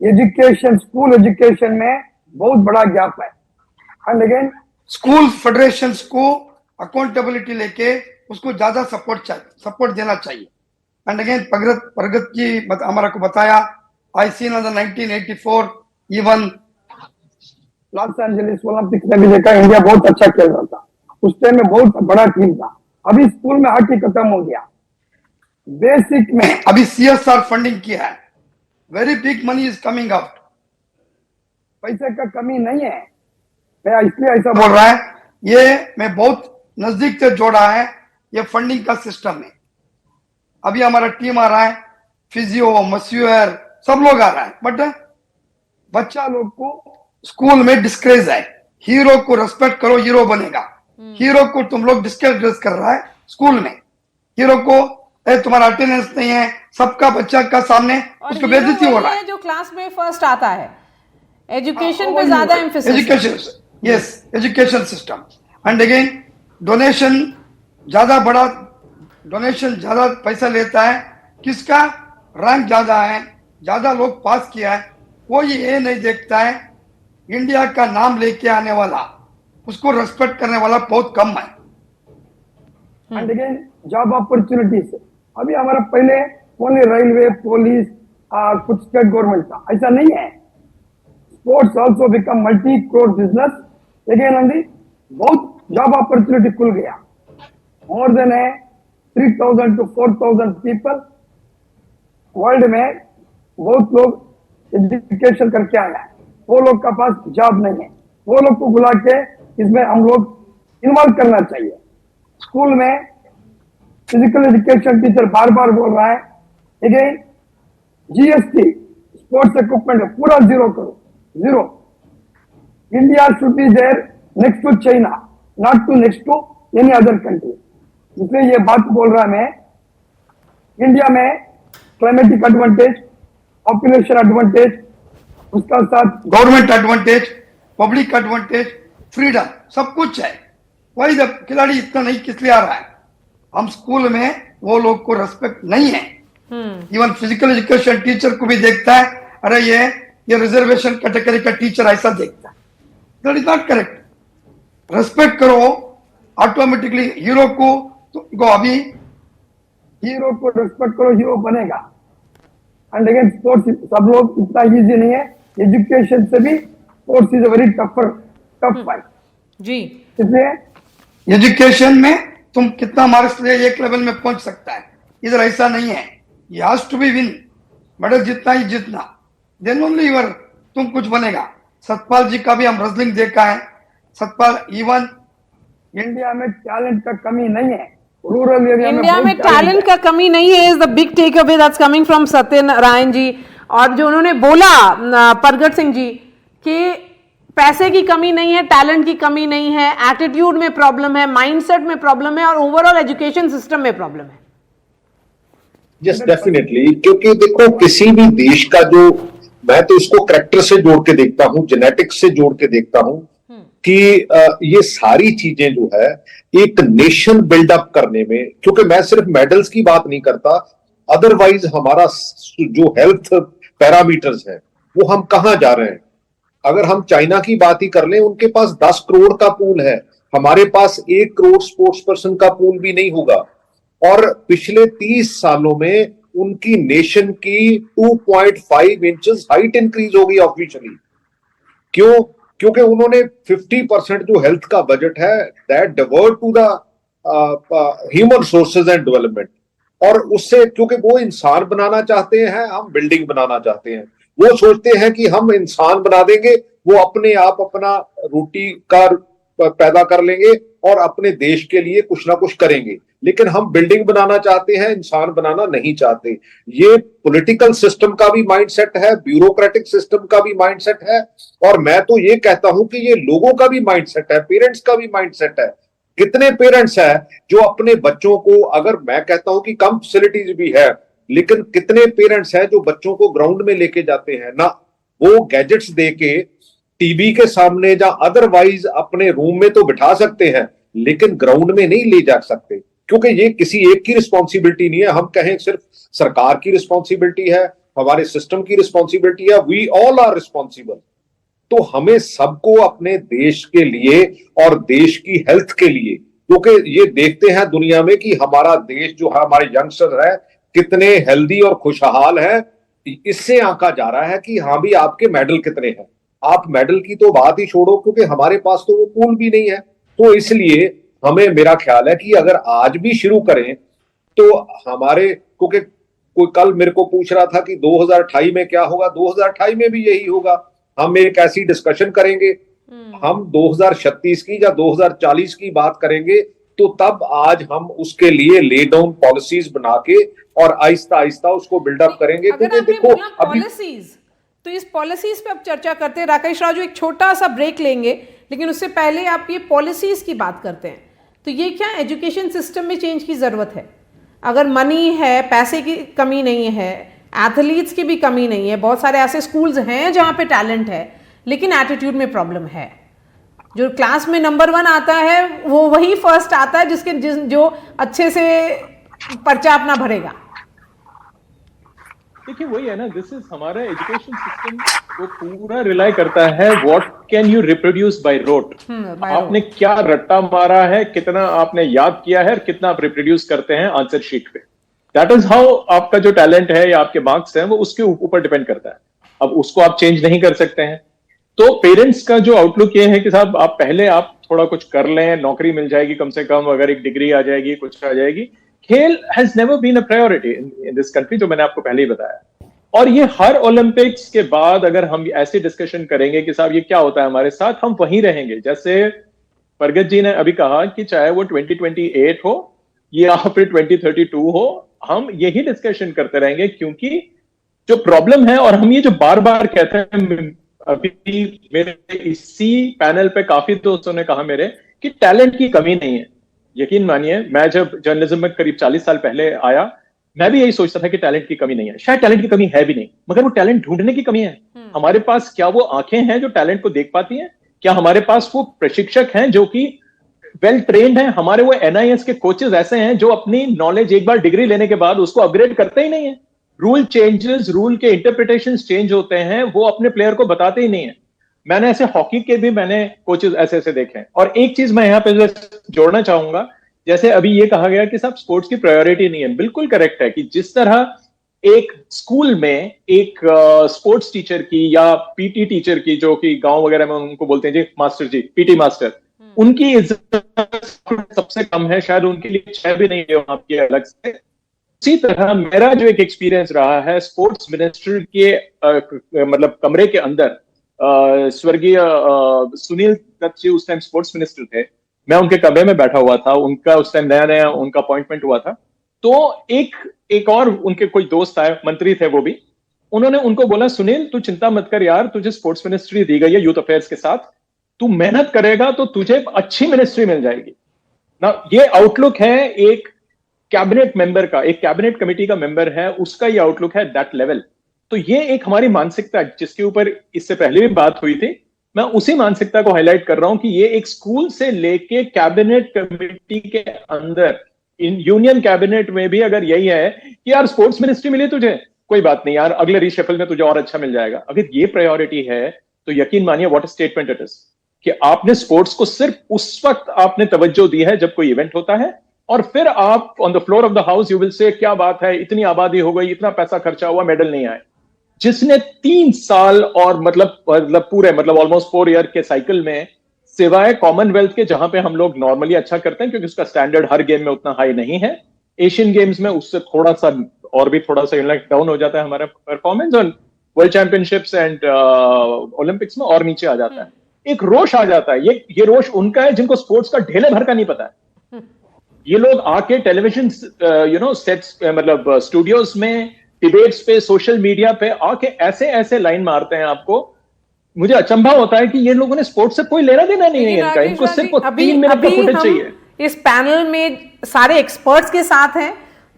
एजुकेशन, स्कूल एजुकेशन में बहुत बड़ा गैप है। एंड अगेन स्कूल फेडरेशंस को अकाउंटेबिलिटी लेके उसको ज्यादा सपोर्ट देना चाहिए। एंड अगेन प्रगत जी हमारा को बताया, I seen in 1984 even Los Angeles Olympics में भी देखा, इंडिया बहुत अच्छा खेल रहा था, उस टाइम में बहुत बड़ा टीम था। अभी स्कूल में हॉकी खत्म हो गया। बेसिक में अभी CSR फंडिंग किया है, very big money is coming out, पैसे का कमी नहीं है। मैं इसलिए ऐसा बोल रहा है, ये मैं बहुत नजदीक से जोड़ा है ये फंडिंग का सिस्टम में। अभी हमारा टीम आ रहा है, फिजियो, मस्यूअर, सब लोग आ रहा है, बट बच्चा लोग को स्कूल में डिस्करेज है। हीरो को रेस्पेक्ट करो, हीरो बनेगा। हीरो को तुम लोग डिस्करेज कर रहा है स्कूल में। हीरो को तुम्हारा अटेंडेंस नहीं है, सबका बच्चा का सामने उसको बेइज्जती हो रहा है। जो क्लास में फर्स्ट आता है, एजुकेशन पे ज्यादा emphasis. Education, yes, education system. And again donation ज्यादा पैसा लेता है। किसका रैंक ज्यादा है, ज्यादा लोग पास किया है, कोई ये नहीं देखता है। इंडिया का नाम लेके आने वाला, उसको रेस्पेक्ट करने वाला बहुत कम है। एंड अगेन जॉब अपॉर्चुनिटीज, अभी हमारा पहले ओनली रेलवे, पुलिस, कुछ स्टेट गवर्नमेंट था, ऐसा नहीं है। Sports also become multi crore business again, अंदी बहुत जॉब अपॉर्चुनिटी खुल गया। More than 3,000 to 4,000 people world में बहुत लोग एजुकेशन करके आया है, वो लोग का पास जॉब नहीं है। वो लोग को बुला के इसमें हम लोग इन्वॉल्व करना चाहिए। स्कूल में फिजिकल एजुकेशन टीचर बार बार बोल रहा है, अगेन GST स्पोर्ट्स इक्विपमेंट पूरा जीरो करो, zero. India should be there next to China, not to next to any other country. इसलिए ये बात बोल रहा मैं, इंडिया में क्लाइमेटिक एडवांटेज, पॉपुलेशन एडवांटेज, उसका साथ government advantage, public advantage, freedom, सब कुछ है। वही जब खिलाड़ी इतना नहीं किस लिए आ रहा है? हम स्कूल में वो लोग को रेस्पेक्ट नहीं है। इवन फिजिकल एजुकेशन टीचर को भी देखता है, अरे ये रिजर्वेशन कैटेगरी का टीचर ऐसा देखता है। That is not correct. Respect करो ऑटोमेटिकली। हीरो को अभी हीरो को रेस्पेक्ट करो, हीरो बनेगा। एंड अगेन स्पोर्ट्स सब लोग इतना इजी नहीं है, एजुकेशन से भी sports is a very tough fight जी। इसलिए एजुकेशन में तुम कितना मार्क्स ले एक लेवल में पहुंच सकता है, इधर ऐसा नहीं है। You have to be win, medal जितना ही जितना, देन ओनली यूर तुम कुछ बनेगा। सतपाल जी का भी हम रेसलिंग देखा है। सतपाल इवन इंडिया में टैलेंट का कमी नहीं है, रूरल एरिया में इंडिया में टैलेंट का कमी नहीं है, is the big takeaway that's coming from Satyanarayan ji. और जो उन्होंने बोला परगट सिंह जी कि पैसे की कमी नहीं है, टैलेंट की कमी नहीं है, एटीट्यूड में प्रॉब्लम है, माइंडसेट में प्रॉब्लम है और ओवरऑल एजुकेशन सिस्टम में प्रॉब्लम है। यस डेफिनेटली, क्योंकि देखो किसी भी देश का जो, मैं तो इसको कैरेक्टर से जोड़ के देखता हूं, जेनेटिक्स से जोड़ के देखता हूं कि ये सारी चीजें जो है एक नेशन बिल्डअप करने में, क्योंकि मैं सिर्फ मेडल्स की बात नहीं करता, अदरवाइज हमारा जो हेल्थ पैरामीटर्स है वो हम कहां जा रहे हैं। अगर हम चाइना की बात ही कर लें, उनके पास 10 करोड़ का पूल है, हमारे पास 1 करोड़ स्पोर्ट्स पर्सन का पूल भी नहीं होगा। और पिछले 30 सालों में उनकी नेशन की 2.5 इंचेस हाइट इंक्रीज हो गई ऑफिशियली। क्यों? क्योंकि उन्होंने 50% जो हेल्थ का बजट है that divert to the human resources and development. और उससे, क्योंकि वो इंसान बनाना चाहते हैं, हम बिल्डिंग बनाना चाहते हैं। वो सोचते हैं कि हम इंसान बना देंगे, वो अपने आप अपना रोटी का पैदा कर लेंगे और अपने देश के लिए कुछ ना कुछ करेंगे। लेकिन हम बिल्डिंग बनाना चाहते हैं, इंसान बनाना नहीं चाहते। ये पॉलिटिकल सिस्टम का भी माइंडसेट है, ब्यूरोक्रेटिक सिस्टम का भी माइंडसेट है, और मैं तो ये कहता हूं कि ये लोगों का भी माइंडसेट है, पेरेंट्स का भी माइंडसेट है। कितने पेरेंट्स हैं जो अपने बच्चों को, अगर मैं कहता हूं कि कम फैसिलिटीज भी है, लेकिन कितने पेरेंट्स हैं जो बच्चों को ग्राउंड में लेके जाते हैं ना, वो गैजेट्स देके टीवी के सामने या अदरवाइज अपने रूम में तो बिठा सकते हैं, लेकिन ग्राउंड में नहीं ले जा सकते, क्योंकि ये किसी एक की रिस्पॉन्सिबिलिटी नहीं है। हम कहें सिर्फ सरकार की रिस्पॉन्सिबिलिटी है, हमारे सिस्टम की रिस्पॉन्सिबिलिटी है, वी ऑल आर रिस्पॉन्सिबल। तो हमें सबको अपने देश के लिए और देश की हेल्थ के लिए, क्योंकि ये देखते हैं दुनिया में कि हमारा देश जो है, हमारे यंगस्टर है, कितने हेल्दी और खुशहाल है, इससे आंका जा रहा है कि हाँ भी आपके मेडल कितने हैं। आप मेडल की तो बात ही छोड़ो, क्योंकि हमारे पास तो वो पूल भी नहीं है। तो इसलिए हमें, मेरा ख्याल है कि अगर आज भी शुरू करें तो हमारे, क्योंकि कोई कल मेरे को पूछ रहा था कि 2028 में क्या होगा, 2028 में भी यही होगा। हम एक ऐसी डिस्कशन करेंगे, हम 2036 की या 2040 की बात करेंगे, तो तब आज हम उसके लिए ले डाउन पॉलिसीज बना के और आहिस्ता आहिस्ता उसको बिल्डअप करेंगे। क्योंकि देखो पॉलिसीज, तो इस पॉलिसीज पे अब चर्चा करते हैं। राकेश राजू, एक छोटा सा ब्रेक लेंगे, लेकिन उससे पहले आप ये पॉलिसीज की बात करते हैं, तो ये क्या एजुकेशन सिस्टम में चेंज की जरूरत है? अगर मनी है, पैसे की कमी नहीं है, एथलीट्स की भी कमी नहीं है, बहुत सारे ऐसे स्कूल्स हैं जहाँ पे टैलेंट है, लेकिन एटीट्यूड में प्रॉब्लम है। जो क्लास में नंबर 1 आता है वो वही फर्स्ट आता है जो अच्छे से पर्चा अपना भरेगा। देखिए वही है ना, दिस इज हमारा एजुकेशन सिस्टम वो पूरा रिलाई करता है what can you reproduce by rote. आपने क्या रट्टा मारा है, कितना आपने याद किया है और कितना आप रिप्रोड्यूस करते हैं आंसर शीट पे। दैट इज हाउ आपका जो टैलेंट है या आपके मार्क्स हैं वो उसके ऊपर डिपेंड करता है। अब उसको आप चेंज नहीं कर सकते हैं। तो पेरेंट्स का जो आउटलुक ये है कि साहब आप पहले आप थोड़ा कुछ कर लें, नौकरी मिल जाएगी कम से कम, अगर एक डिग्री आ जाएगी, कुछ आ जाएगी। खेल has never been a priority in this country, जो मैंने आपको पहले ही बताया। और ये हर ओलंपिक्स के बाद अगर हम ऐसी डिस्कशन करेंगे कि साहब ये क्या होता है हमारे साथ, हम वहीं रहेंगे। जैसे परगत जी ने अभी कहा कि चाहे वो 2028 हो या फिर 2032 हो, हम यही डिस्कशन करते रहेंगे, क्योंकि जो प्रॉब्लम है, और हम ये जो बार बार कहते हैं अभी मेरे इसी पैनल पे काफी दोस्तों ने कहा मेरे कि टैलेंट की कमी नहीं है। यकीन मानिए, मैं जब जर्नलिज्म में करीब 40 साल पहले आया, मैं भी यही सोचता था कि टैलेंट की कमी नहीं है। शायद टैलेंट की कमी है भी नहीं, मगर वो टैलेंट ढूंढने की कमी है। हमारे पास क्या वो आंखें हैं जो टैलेंट को देख पाती हैं? क्या हमारे पास वो प्रशिक्षक हैं जो कि वेल ट्रेन्ड हैं? हमारे वो एनआईएस के कोचेस ऐसे हैं जो अपनी नॉलेज एक बार डिग्री लेने के बाद उसको अपग्रेड करते ही नहीं है। रूल चेंजेस, रूल के इंटरप्रिटेशन चेंज होते हैं, वो अपने प्लेयर को बताते ही नहीं है। मैंने ऐसे हॉकी के भी मैंने कोचेस ऐसे ऐसे देखे हैं। और एक चीज मैं यहाँ पे जोड़ना चाहूंगा, जैसे अभी ये कहा गया कि सब स्पोर्ट्स की प्रायोरिटी नहीं है, बिल्कुल करेक्ट है कि जिस तरह एक स्कूल में एक स्पोर्ट्स टीचर की या पीटी टीचर की, जो कि गांव वगैरह में उनको बोलते हैं जी मास्टर जी, पीटी मास्टर, उनकी इज्जत सबसे कम है, शायद उनके लिए छह भी नहीं है वहां की अलग से। उसी तरह मेरा जो एक एक्सपीरियंस रहा है स्पोर्ट्स मिनिस्टर के मतलब कमरे के अंदर, स्वर्गीय सुनील दत्त जी उस टाइम स्पोर्ट्स मिनिस्टर थे, मैं उनके कमरे में बैठा हुआ था, उनका उस टाइम नया नया उनका अपॉइंटमेंट हुआ था। तो एक और उनके कोई दोस्त आए, मंत्री थे वो भी, उन्होंने उनको बोला सुनील तू चिंता मत कर यार, तुझे स्पोर्ट्स मिनिस्ट्री दी गई है यूथ अफेयर्स के साथ, तू मेहनत करेगा तो तुझे अच्छी मिनिस्ट्री मिल जाएगी ना। ये आउटलुक है एक कैबिनेट मेंबर का, एक कैबिनेट कमेटी का मेंबर है, उसका ये आउटलुक है दैट लेवल। तो ये एक हमारी मानसिकता जिसके ऊपर इससे पहले भी बात हुई थी, मैं उसी मानसिकता को हाईलाइट कर रहा हूं कि ये एक स्कूल से लेके कैबिनेट कमेटी के अंदर, इन यूनियन कैबिनेट में भी अगर यही है कि यार स्पोर्ट्स मिनिस्ट्री मिली तुझे, कोई बात नहीं यार, अगले रीशफल में तुझे और अच्छा मिल जाएगा। अगर ये प्रायोरिटी है तो यकीन मानिए what a statement it is, कि आपने स्पोर्ट्स को सिर्फ उस वक्त आपने तवज्जो दी है जब कोई इवेंट होता है, और फिर आप on the floor of the house you will say क्या बात है, इतनी आबादी हो गई, इतना पैसा खर्चा हुआ, मेडल नहीं आए। जिसने 3 साल और मतलब पूरे मतलब ऑलमोस्ट 4 ईयर के साइकिल में, सिवाय कॉमनवेल्थ के जहां पे हम लोग नॉर्मली अच्छा करते हैं क्योंकि उसका स्टैंडर्ड हर गेम में उतना हाई नहीं है, एशियन गेम्स में उससे थोड़ा सा और भी थोड़ा सा डाउन हो जाता है हमारा परफॉर्मेंस, और वर्ल्ड चैंपियनशिप्स एंड ओलंपिक्स में और नीचे आ जाता है। एक रोष आ जाता है, ये रोष उनका है जिनको स्पोर्ट्स का ढेले भर का नहीं पता है। ये लोग आके टेलीविजन सेट्स मतलब स्टूडियोज में, डिबेट्स पे, सोशल मीडिया पे आके ऐसे ऐसे लाइन मारते हैं आपको, मुझे अचंभा होता है कि ये लोगों ने स्पोर्ट्स से कोई लेना देना नहीं है इनका, इनको सिर्फ 3 मिनट का फुटेज चाहिए। इस पैनल में सारे एक्सपर्ट्स के साथ हैं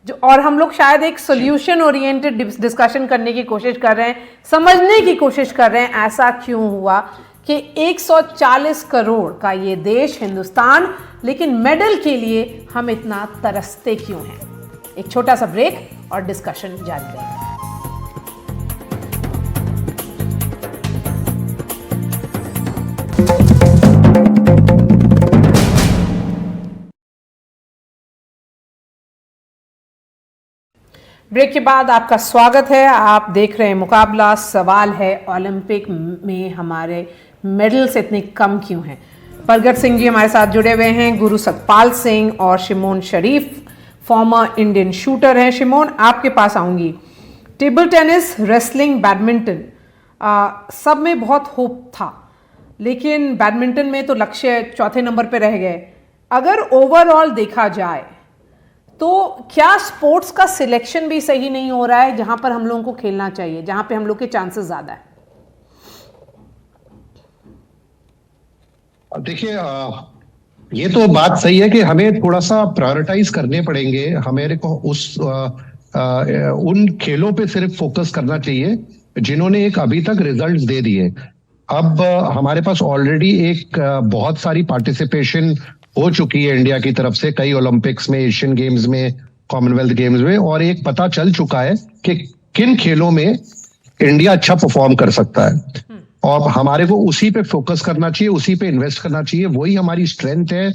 जो, और हम लोग शायद एक सोल्यूशन ओरिएंटेड डिस्कशन करने की कोशिश कर रहे हैं, समझने की कोशिश कर रहे हैं ऐसा क्यों हुआ कि 140 करोड़ का ये देश हिंदुस्तान, लेकिन मेडल के लिए हम इतना तरसते क्यों हैं। एक छोटा सा ब्रेक और डिस्कशन जारी रहेगा। ब्रेक के बाद आपका स्वागत है। आप देख रहे हैं मुकाबला। सवाल है ओलंपिक में हमारे मेडल्स इतने कम क्यों हैं। परगट सिंह जी हमारे साथ जुड़े हुए हैं, गुरु सतपाल सिंह और शिमोन शरीफ फॉर्मर इंडियन शूटर हैं। शिमोन, आपके पास आऊंगी। टेबल टेनिस, रेसलिंग, बैडमिंटन सब में बहुत होप था, लेकिन बैडमिंटन में तो लक्ष्य चौथे नंबर पे रह गए। अगर ओवरऑल देखा जाए तो क्या स्पोर्ट्स का सिलेक्शन भी सही नहीं हो रहा है जहां पर हम लोगों को खेलना चाहिए, जहां पे हम लोग के चांसेस ज्यादा है? देखिए, ये तो बात सही है कि हमें थोड़ा सा प्रायोरिटाइज करने पड़ेंगे। हमें को उन खेलों पे सिर्फ फोकस करना चाहिए जिन्होंने एक अभी तक रिजल्ट्स दे दिए। अब हमारे पास ऑलरेडी एक बहुत सारी पार्टिसिपेशन हो चुकी है इंडिया की तरफ से, कई ओलंपिक्स में, एशियन गेम्स में, कॉमनवेल्थ गेम्स में, और एक पता चल चुका है कि किन खेलों में इंडिया अच्छा परफॉर्म कर सकता है, और हमारे को उसी पे फोकस करना चाहिए, उसी पे इन्वेस्ट करना चाहिए। वही हमारी स्ट्रेंथ है।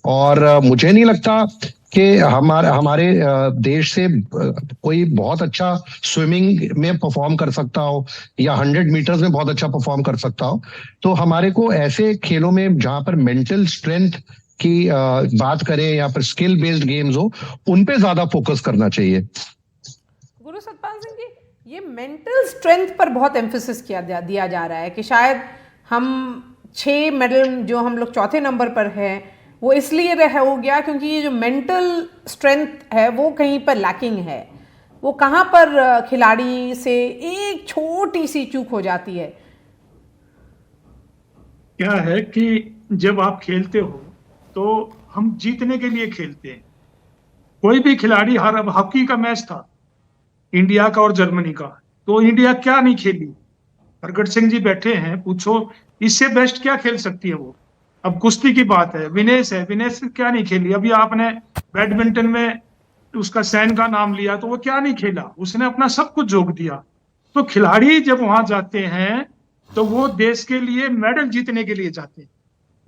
और मुझे नहीं लगता कि हमारे देश से कोई बहुत अच्छा स्विमिंग में परफॉर्म कर सकता हो या 100 मीटर्स में बहुत अच्छा परफॉर्म कर सकता हो। तो हमारे को ऐसे खेलों में जहां पर मेंटल स्ट्रेंथ की बात करें या फिर स्किल बेस्ड गेम्स हो, उन पे ज्यादा फोकस करना चाहिए। गुरु सतपाल सिंह जी, ये मेंटल स्ट्रेंथ पर बहुत एम्फेसिस दिया जा रहा है कि शायद हम 6 मेडल जो हम लोग चौथे नंबर पर है वो इसलिए हो गया क्योंकि ये जो मेंटल स्ट्रेंथ है वो कहीं पर लैकिंग है। वो कहाँ पर खिलाड़ी से एक छोटी सी चूक हो जाती है, क्या है कि जब आप खेलते हो तो हम जीतने के लिए खेलते हैं। कोई भी खिलाड़ी, हर अब हॉकी का मैच था इंडिया का और जर्मनी का, तो इंडिया क्या नहीं खेली। प्रगट सिंह जी बैठे हैं, पूछो इससे बेस्ट क्या खेल सकती है वो। अब कुश्ती की बात है, विनेश है, विनेश क्या नहीं खेली। अभी आपने बैडमिंटन में उसका सैन का नाम लिया, तो वो क्या नहीं खेला, उसने अपना सब कुछ झोंक दिया। तो खिलाड़ी जब वहां जाते हैं तो वो देश के लिए मेडल जीतने के लिए जाते हैं,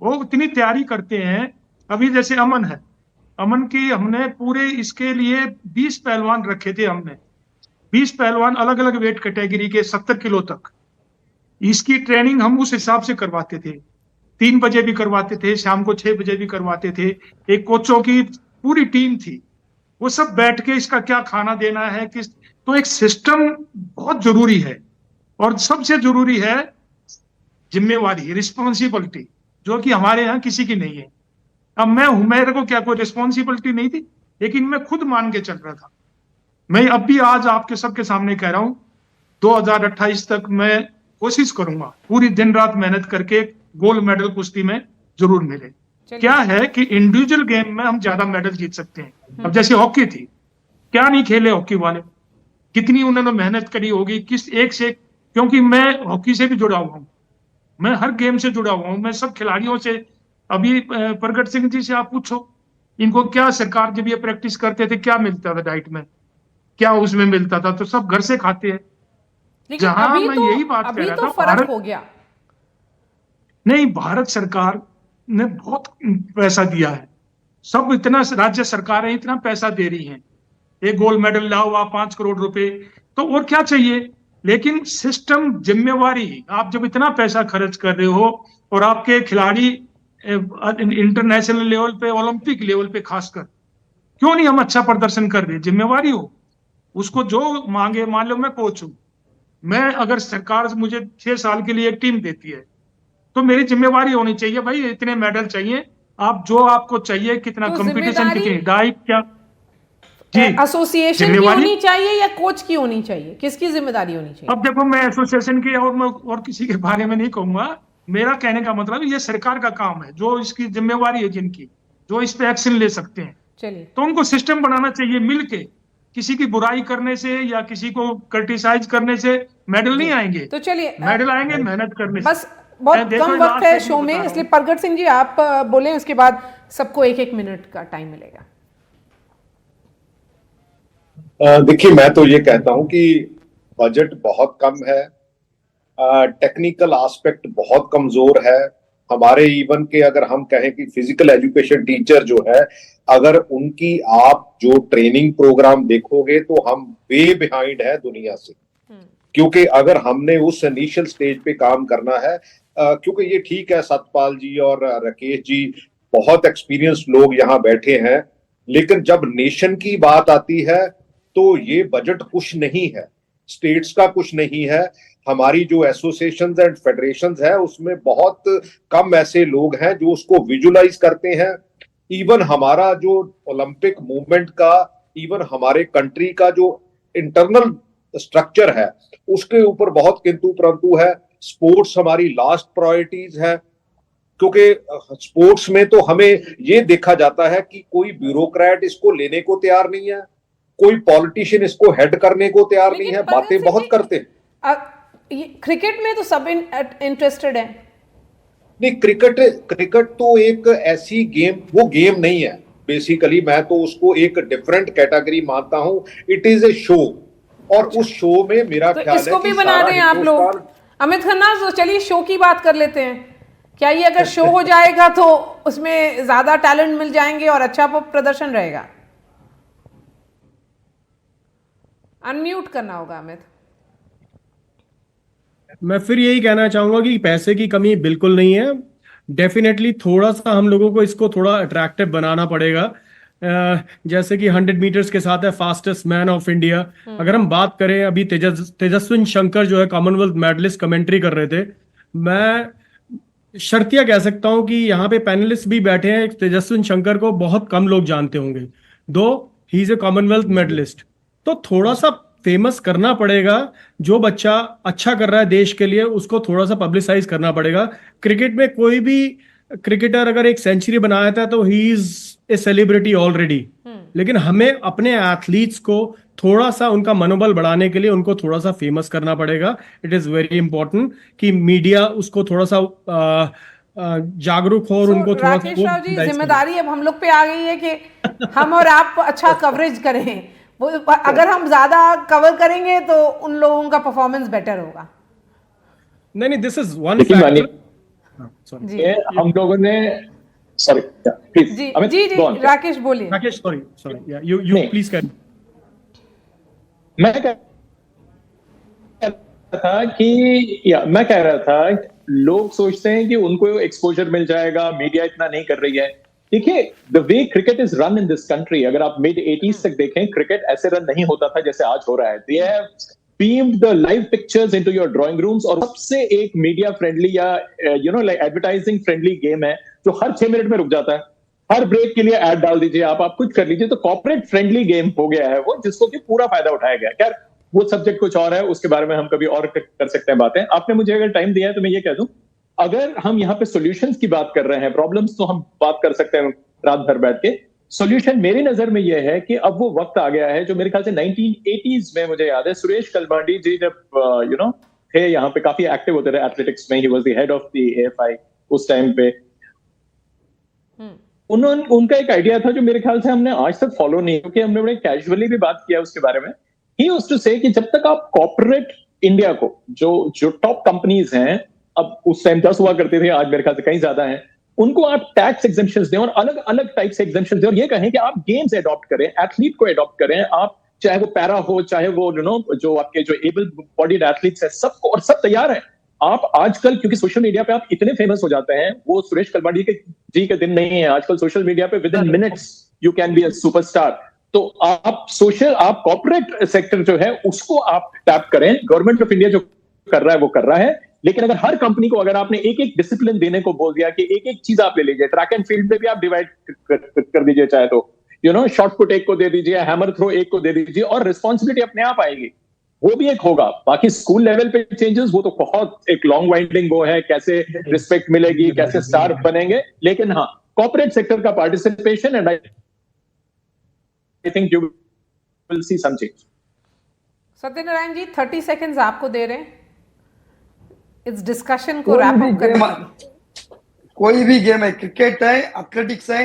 वो इतनी तैयारी करते हैं। अभी जैसे अमन है, अमन की हमने पूरे इसके लिए 20 पहलवान रखे थे हमने, 20 पहलवान अलग अलग वेट कैटेगरी के 70 किलो तक। इसकी ट्रेनिंग हम उस हिसाब से करवाते थे, 3 बजे भी करवाते थे, शाम को 6 बजे भी करवाते थे। एक कोचों की पूरी टीम थी, वो सब बैठ के इसका क्या खाना देना है, किस, तो एक सिस्टम बहुत जरूरी है। और सबसे जरूरी है जिम्मेवारी, रिस्पॉन्सिबिलिटी, जो कि हमारे यहाँ किसी की नहीं है। अब मैं हूं, मेरे को क्या कोई रिस्पॉन्सिबिलिटी नहीं थी, लेकिन मैं खुद मान के चल रहा था। मैं अब भी आज आपके सबके सामने कह रहा हूं, 2028 तक मैं कोशिश करूंगा पूरी दिन रात मेहनत करके गोल्ड मेडल कुश्ती में जरूर मिले। क्या है कि इंडिविजुअल गेम में हम ज्यादा मेडल जीत सकते हैं। अब जैसे हॉकी थी, क्या नहीं खेले हॉकी वाले, कितनी उन्होंने मेहनत करी होगी, किस एक से, क्योंकि मैं हॉकी से भी जुड़ा हुआ हूं, मैं हर गेम से जुड़ा हुआ हूं, मैं सब खिलाड़ियों से। अभी प्रगट सिंह जी से आप पूछो, इनको क्या सरकार जब ये प्रैक्टिस करते थे क्या मिलता था डाइट में, क्या उसमें मिलता था, तो सब घर से खाते हैं। लेकिन जहां अभी मैं तो यही बात अभी कह रहा तो था, फर्क हो गया। नहीं, भारत सरकार ने बहुत पैसा दिया है, सब इतना, राज्य सरकारें इतना पैसा दे रही हैं, एक गोल्ड मेडल लाओ आप 5 करोड़ रुपए, तो और क्या चाहिए। लेकिन सिस्टम, जिम्मेवारी, आप जब इतना पैसा खर्च कर रहे हो और आपके खिलाड़ी इंटरनेशनल लेवल पे, ओलंपिक लेवल पे खासकर, क्यों नहीं हम अच्छा प्रदर्शन कर रहे, जिम्मेवारी हो उसको जो मांगे। मान लो मैं कोच हूं, मैं अगर सरकार मुझे 6 साल के लिए एक टीम देती है, तो मेरी जिम्मेवारी होनी चाहिए, भाई इतने मेडल चाहिए, आप जो आपको चाहिए, कितना तो कंपटीशन, जिम्मेदारी कितनी डाइट, क्या जी एसोसिएशन की जिम्मेवारी। होनी चाहिए या कोच की होनी चाहिए, किसकी जिम्मेदारी होनी चाहिए? अब देखो, मैं एसोसिएशन की और मैं और किसी के बारे में नहीं कहूंगा। मेरा कहने का मतलब ये सरकार का काम है, जो इसकी जिम्मेवारी है, जिनकी जो इस पे एक्शन ले सकते हैं, चलिए, तो उनको सिस्टम बनाना चाहिए मिलके। किसी की बुराई करने से या किसी को क्रिटिसाइज करने से मेडल नहीं आएंगे। तो चलिए, मेडल आएंगे मेहनत करने से। बस बहुत देखो, कम ये वक्त लास्ट है एक शो मैं में, बता इसलिए रहा प्रगट सिंह जी आप बोले, उसके बाद सबको 1-1 मिनट का टाइम मिलेगा। देखिए, मैं तो ये कहता हूं कि बजट बहुत कम है, टेक्निकल एस्पेक्ट बहुत कमजोर है हमारे। इवन के अगर हम कहें कि फिजिकल एजुकेशन टीचर जो है, अगर उनकी आप जो ट्रेनिंग प्रोग्राम देखोगे तो हम वे बिहाइंड है दुनिया से। क्योंकि अगर हमने उस इनिशियल स्टेज पे काम करना है, क्योंकि ये ठीक है, सतपाल जी और राकेश जी बहुत एक्सपीरियंस्ड लोग यहाँ बैठे हैं, लेकिन जब नेशन की बात आती है तो ये बजट कुछ नहीं है, स्टेट्स का कुछ नहीं है। हमारी जो एसोसिएशंस एंड फेडरेशंस है उसमें बहुत कम ऐसे लोग हैं जो उसको विजुलाइज करते हैं। इवन हमारा जो ओलंपिक मूवमेंट का, इवन हमारे कंट्री का जो इंटरनल स्ट्रक्चर है, उसके ऊपर बहुत किंतु परंतु है। स्पोर्ट्स हमारी लास्ट प्रायोरिटीज है, क्योंकि स्पोर्ट्स में तो हमें ये देखा जाता है कि कोई ब्यूरोक्रेट इसको लेने को तैयार नहीं है, कोई पॉलिटिशियन इसको हेड करने को तैयार नहीं है, बातें बहुत करते हैं। क्रिकेट में तो सब इंटरेस्टेड है। नहीं, क्रिकेट तो एक ऐसी गेम, वो गेम नहीं है बेसिकली, मैं तो उसको एक डिफरेंट कैटेगरी मानता हूं। इट इज ए शो, और उस शो में मेरा तो ख्याल इसको है भी कि बना दें आप लोग। अमित खन्ना, तो चलिए शो की बात कर लेते हैं। क्या ये अगर शो हो जाएगा तो उसमें ज्यादा टैलेंट मिल जाएंगे और अच्छा प्रदर्शन रहेगा? अनम्यूट करना होगा अमित। मैं फिर यही कहना चाहूंगा कि पैसे की कमी बिल्कुल नहीं है। डेफिनेटली थोड़ा सा हम लोगों को इसको थोड़ा अट्रैक्टिव बनाना पड़ेगा। जैसे कि 100 मीटर्स के साथ है फास्टेस्ट मैन ऑफ इंडिया। अगर हम बात करें, अभी तेजस्विन शंकर जो है कॉमनवेल्थ मेडलिस्ट कमेंट्री कर रहे थे। मैं शर्तिया कह सकता हूं कि यहाँ पे पैनलिस्ट भी बैठे हैं, तेजस्विन शंकर को बहुत कम लोग जानते होंगे, दो ही इज ए कॉमनवेल्थ मेडलिस्ट। तो थोड़ा सा फेमस करना पड़ेगा। जो बच्चा अच्छा कर रहा है देश के लिए उसको थोड़ा सा पब्लिसाइज करना पड़ेगा। क्रिकेट में कोई भी क्रिकेटर अगर एक सेंचुरी बनाया था तो ही इज ए सेलिब्रिटी ऑलरेडी, लेकिन हमें अपने एथलीट्स को थोड़ा सा उनका मनोबल बढ़ाने के लिए उनको थोड़ा सा फेमस करना पड़ेगा। इट इज वेरी इंपॉर्टेंट कि मीडिया उसको थोड़ा सा जागरूक हो और उनको थोड़ा राकेश राव जी, जिम्मेदारी अब हम लोग पे आ गई है कि हम और आप अच्छा कवरेज करें। वो अगर हम ज्यादा कवर करेंगे तो उन लोगों का परफॉर्मेंस बेटर होगा। नहीं, दिस इज वन लेकिन फैक्टर। जी हम लोगों ने सॉरी प्लीज जी जी जी राकेश बोलिए। Rakesh sorry you please can. मैं कह रहा था लोग सोचते हैं कि उनको एक्सपोजर मिल जाएगा, मीडिया इतना नहीं कर रही है। देखिए, the way cricket is run in this country, अगर आप मिड 80s तक देखें, क्रिकेट ऐसे रन नहीं होता था जैसे आज हो रहा है। They have beamed the live pictures into your drawing rooms, और सबसे एक मीडिया फ्रेंडली या लाइक एडवर्टाइजिंग फ्रेंडली गेम है जो हर 6 मिनट में रुक जाता है। हर ब्रेक के लिए ऐड डाल दीजिए, आप कुछ कर लीजिए। तो कॉर्पोरेट फ्रेंडली गेम हो गया है वो, जिसको कि पूरा फायदा उठाया गया। खैर, वो सब्जेक्ट कुछ और है, उसके बारे में हम कभी और कर सकते हैं बातें। आपने मुझे अगर टाइम दिया है तो मैं ये कह दूं, अगर हम यहाँ पे सॉल्यूशंस की बात कर रहे हैं, प्रॉब्लम्स तो हम बात कर सकते हैं रात भर बैठ के। सॉल्यूशन मेरी नजर में यह है कि अब वो वक्त आ गया है जो मेरे ख्याल से 1980s में, मुझे याद है सुरेश कलमाडी जी जब थे यहाँ पे, काफी एक्टिव होते थे एथलेटिक्स में। He was the head of the AFI उस टाइम पे। उनका एक आइडिया था जो मेरे ख्याल से हमने आज तक फॉलो नहीं, क्योंकि हमने बड़े कैजुअली भी बात किया उसके बारे में। ही यूज्ड टू से कि जब तक आप कॉर्पोरेट इंडिया को, जो टॉप कंपनीज हैं, अब उस टाइम 10 हुआ करते थे, आज मेरे ख्याल से कहीं ज्यादा हैं, उनको आप टैक्स एग्जेम्पशंस दें और अलग अलग टाइप से एग्जेम्पशंस दें, और ये कहें कि आप गेम्स अडॉप्ट करें, एथलीट को अडॉप्ट करें। आप चाहे वो पैरा हो, चाहे वो जो आपके जो एबल बॉडीड एथलीट्स हैं, सबको, और सब तैयार हैं। आप आजकल, क्योंकि सोशल मीडिया पे आप इतने फेमस हो जाते हैं, वो सुरेश कलमाडी जी के दिन नहीं है। आजकल सोशल मीडिया पे with in minutes you can be a superstar. तो आप कॉर्पोरेट सेक्टर जो है उसको आप टैप करें। गवर्नमेंट ऑफ इंडिया जो कर रहा है वो कर रहा है, लेकिन अगर हर कंपनी को अगर आपने एक एक डिसिप्लिन देने को बोल दिया कि एक एक चीज आप ले लीजिए, ट्रैक एंड फील्ड में भी आप डिवाइड कर दीजिए, चाहे तो शॉट पुट एक को दे दीजिए, हैमर थ्रो एक को दे दीजिए, और रिस्पॉन्सिबिलिटी अपने आप आएगी, वो भी एक होगा। बाकी स्कूल लेवल पे चेंजेस वो तो बहुत एक लॉन्ग वाइंडिंग वो है, कैसे रिस्पेक्ट मिलेगी, कैसे स्टार बनेंगे। लेकिन हाँ, कॉर्पोरेट सेक्टर का participation, and I think you will see some change. Satyanarayan ji 30 seconds आपको दे रहे हैं इस डिस्कशन को रैप अप करने। कोई भी गेम है, क्रिकेट है, एथलेटिक्स है,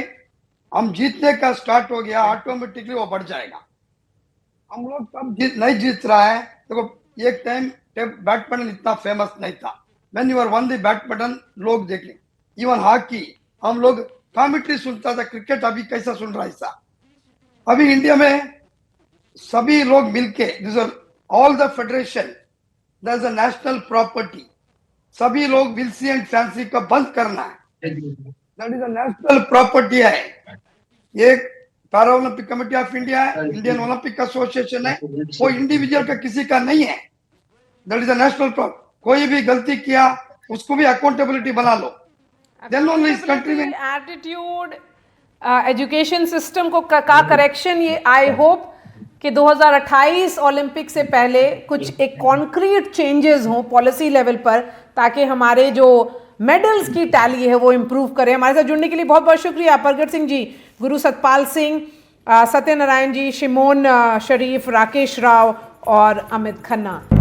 हम जीतने का स्टार्ट हो गया, ऑटोमेटिकली वो बढ़ जाएगा। हम लोग कब नहीं जीत रहा है। देखो, एक टाइम बैडमिंटन इतना फेमस नहीं था। When you are won the badminton, लोग देखें। इवन हॉकी, हम लोग कमेंट्री सुनता था, क्रिकेट अभी कैसा सुन रहा है ऐसा। अभी इंडिया में सभी लोग मिलके, this are all the federation, that is a national property. सभी लोग विल्सी एंड फैंसी का बंद करना है, that is a national property है। एक para Olympic committee of India है, इंडियन ओलंपिक एसोसिएशन है, वो इंडिविजुअल का किसी का नहीं है, that is a national property. कोई भी गलती किया उसको भी अकाउंटेबिलिटी बना लो। देन ओनली इस कंट्री में एटीट्यूड, एजुकेशन सिस्टम को का करेक्शन, ये आई होप कि 2028 ओलंपिक से पहले कुछ एक कॉन्क्रीट चेंजेस हों पॉलिसी लेवल पर, ताकि हमारे जो मेडल्स की टैली है वो इम्प्रूव करें। हमारे साथ जुड़ने के लिए बहुत बहुत शुक्रिया प्रगट सिंह जी, गुरु सतपाल सिंह, सत्यनारायण जी, शिमोन शरीफ, राकेश राव और अमित खन्ना।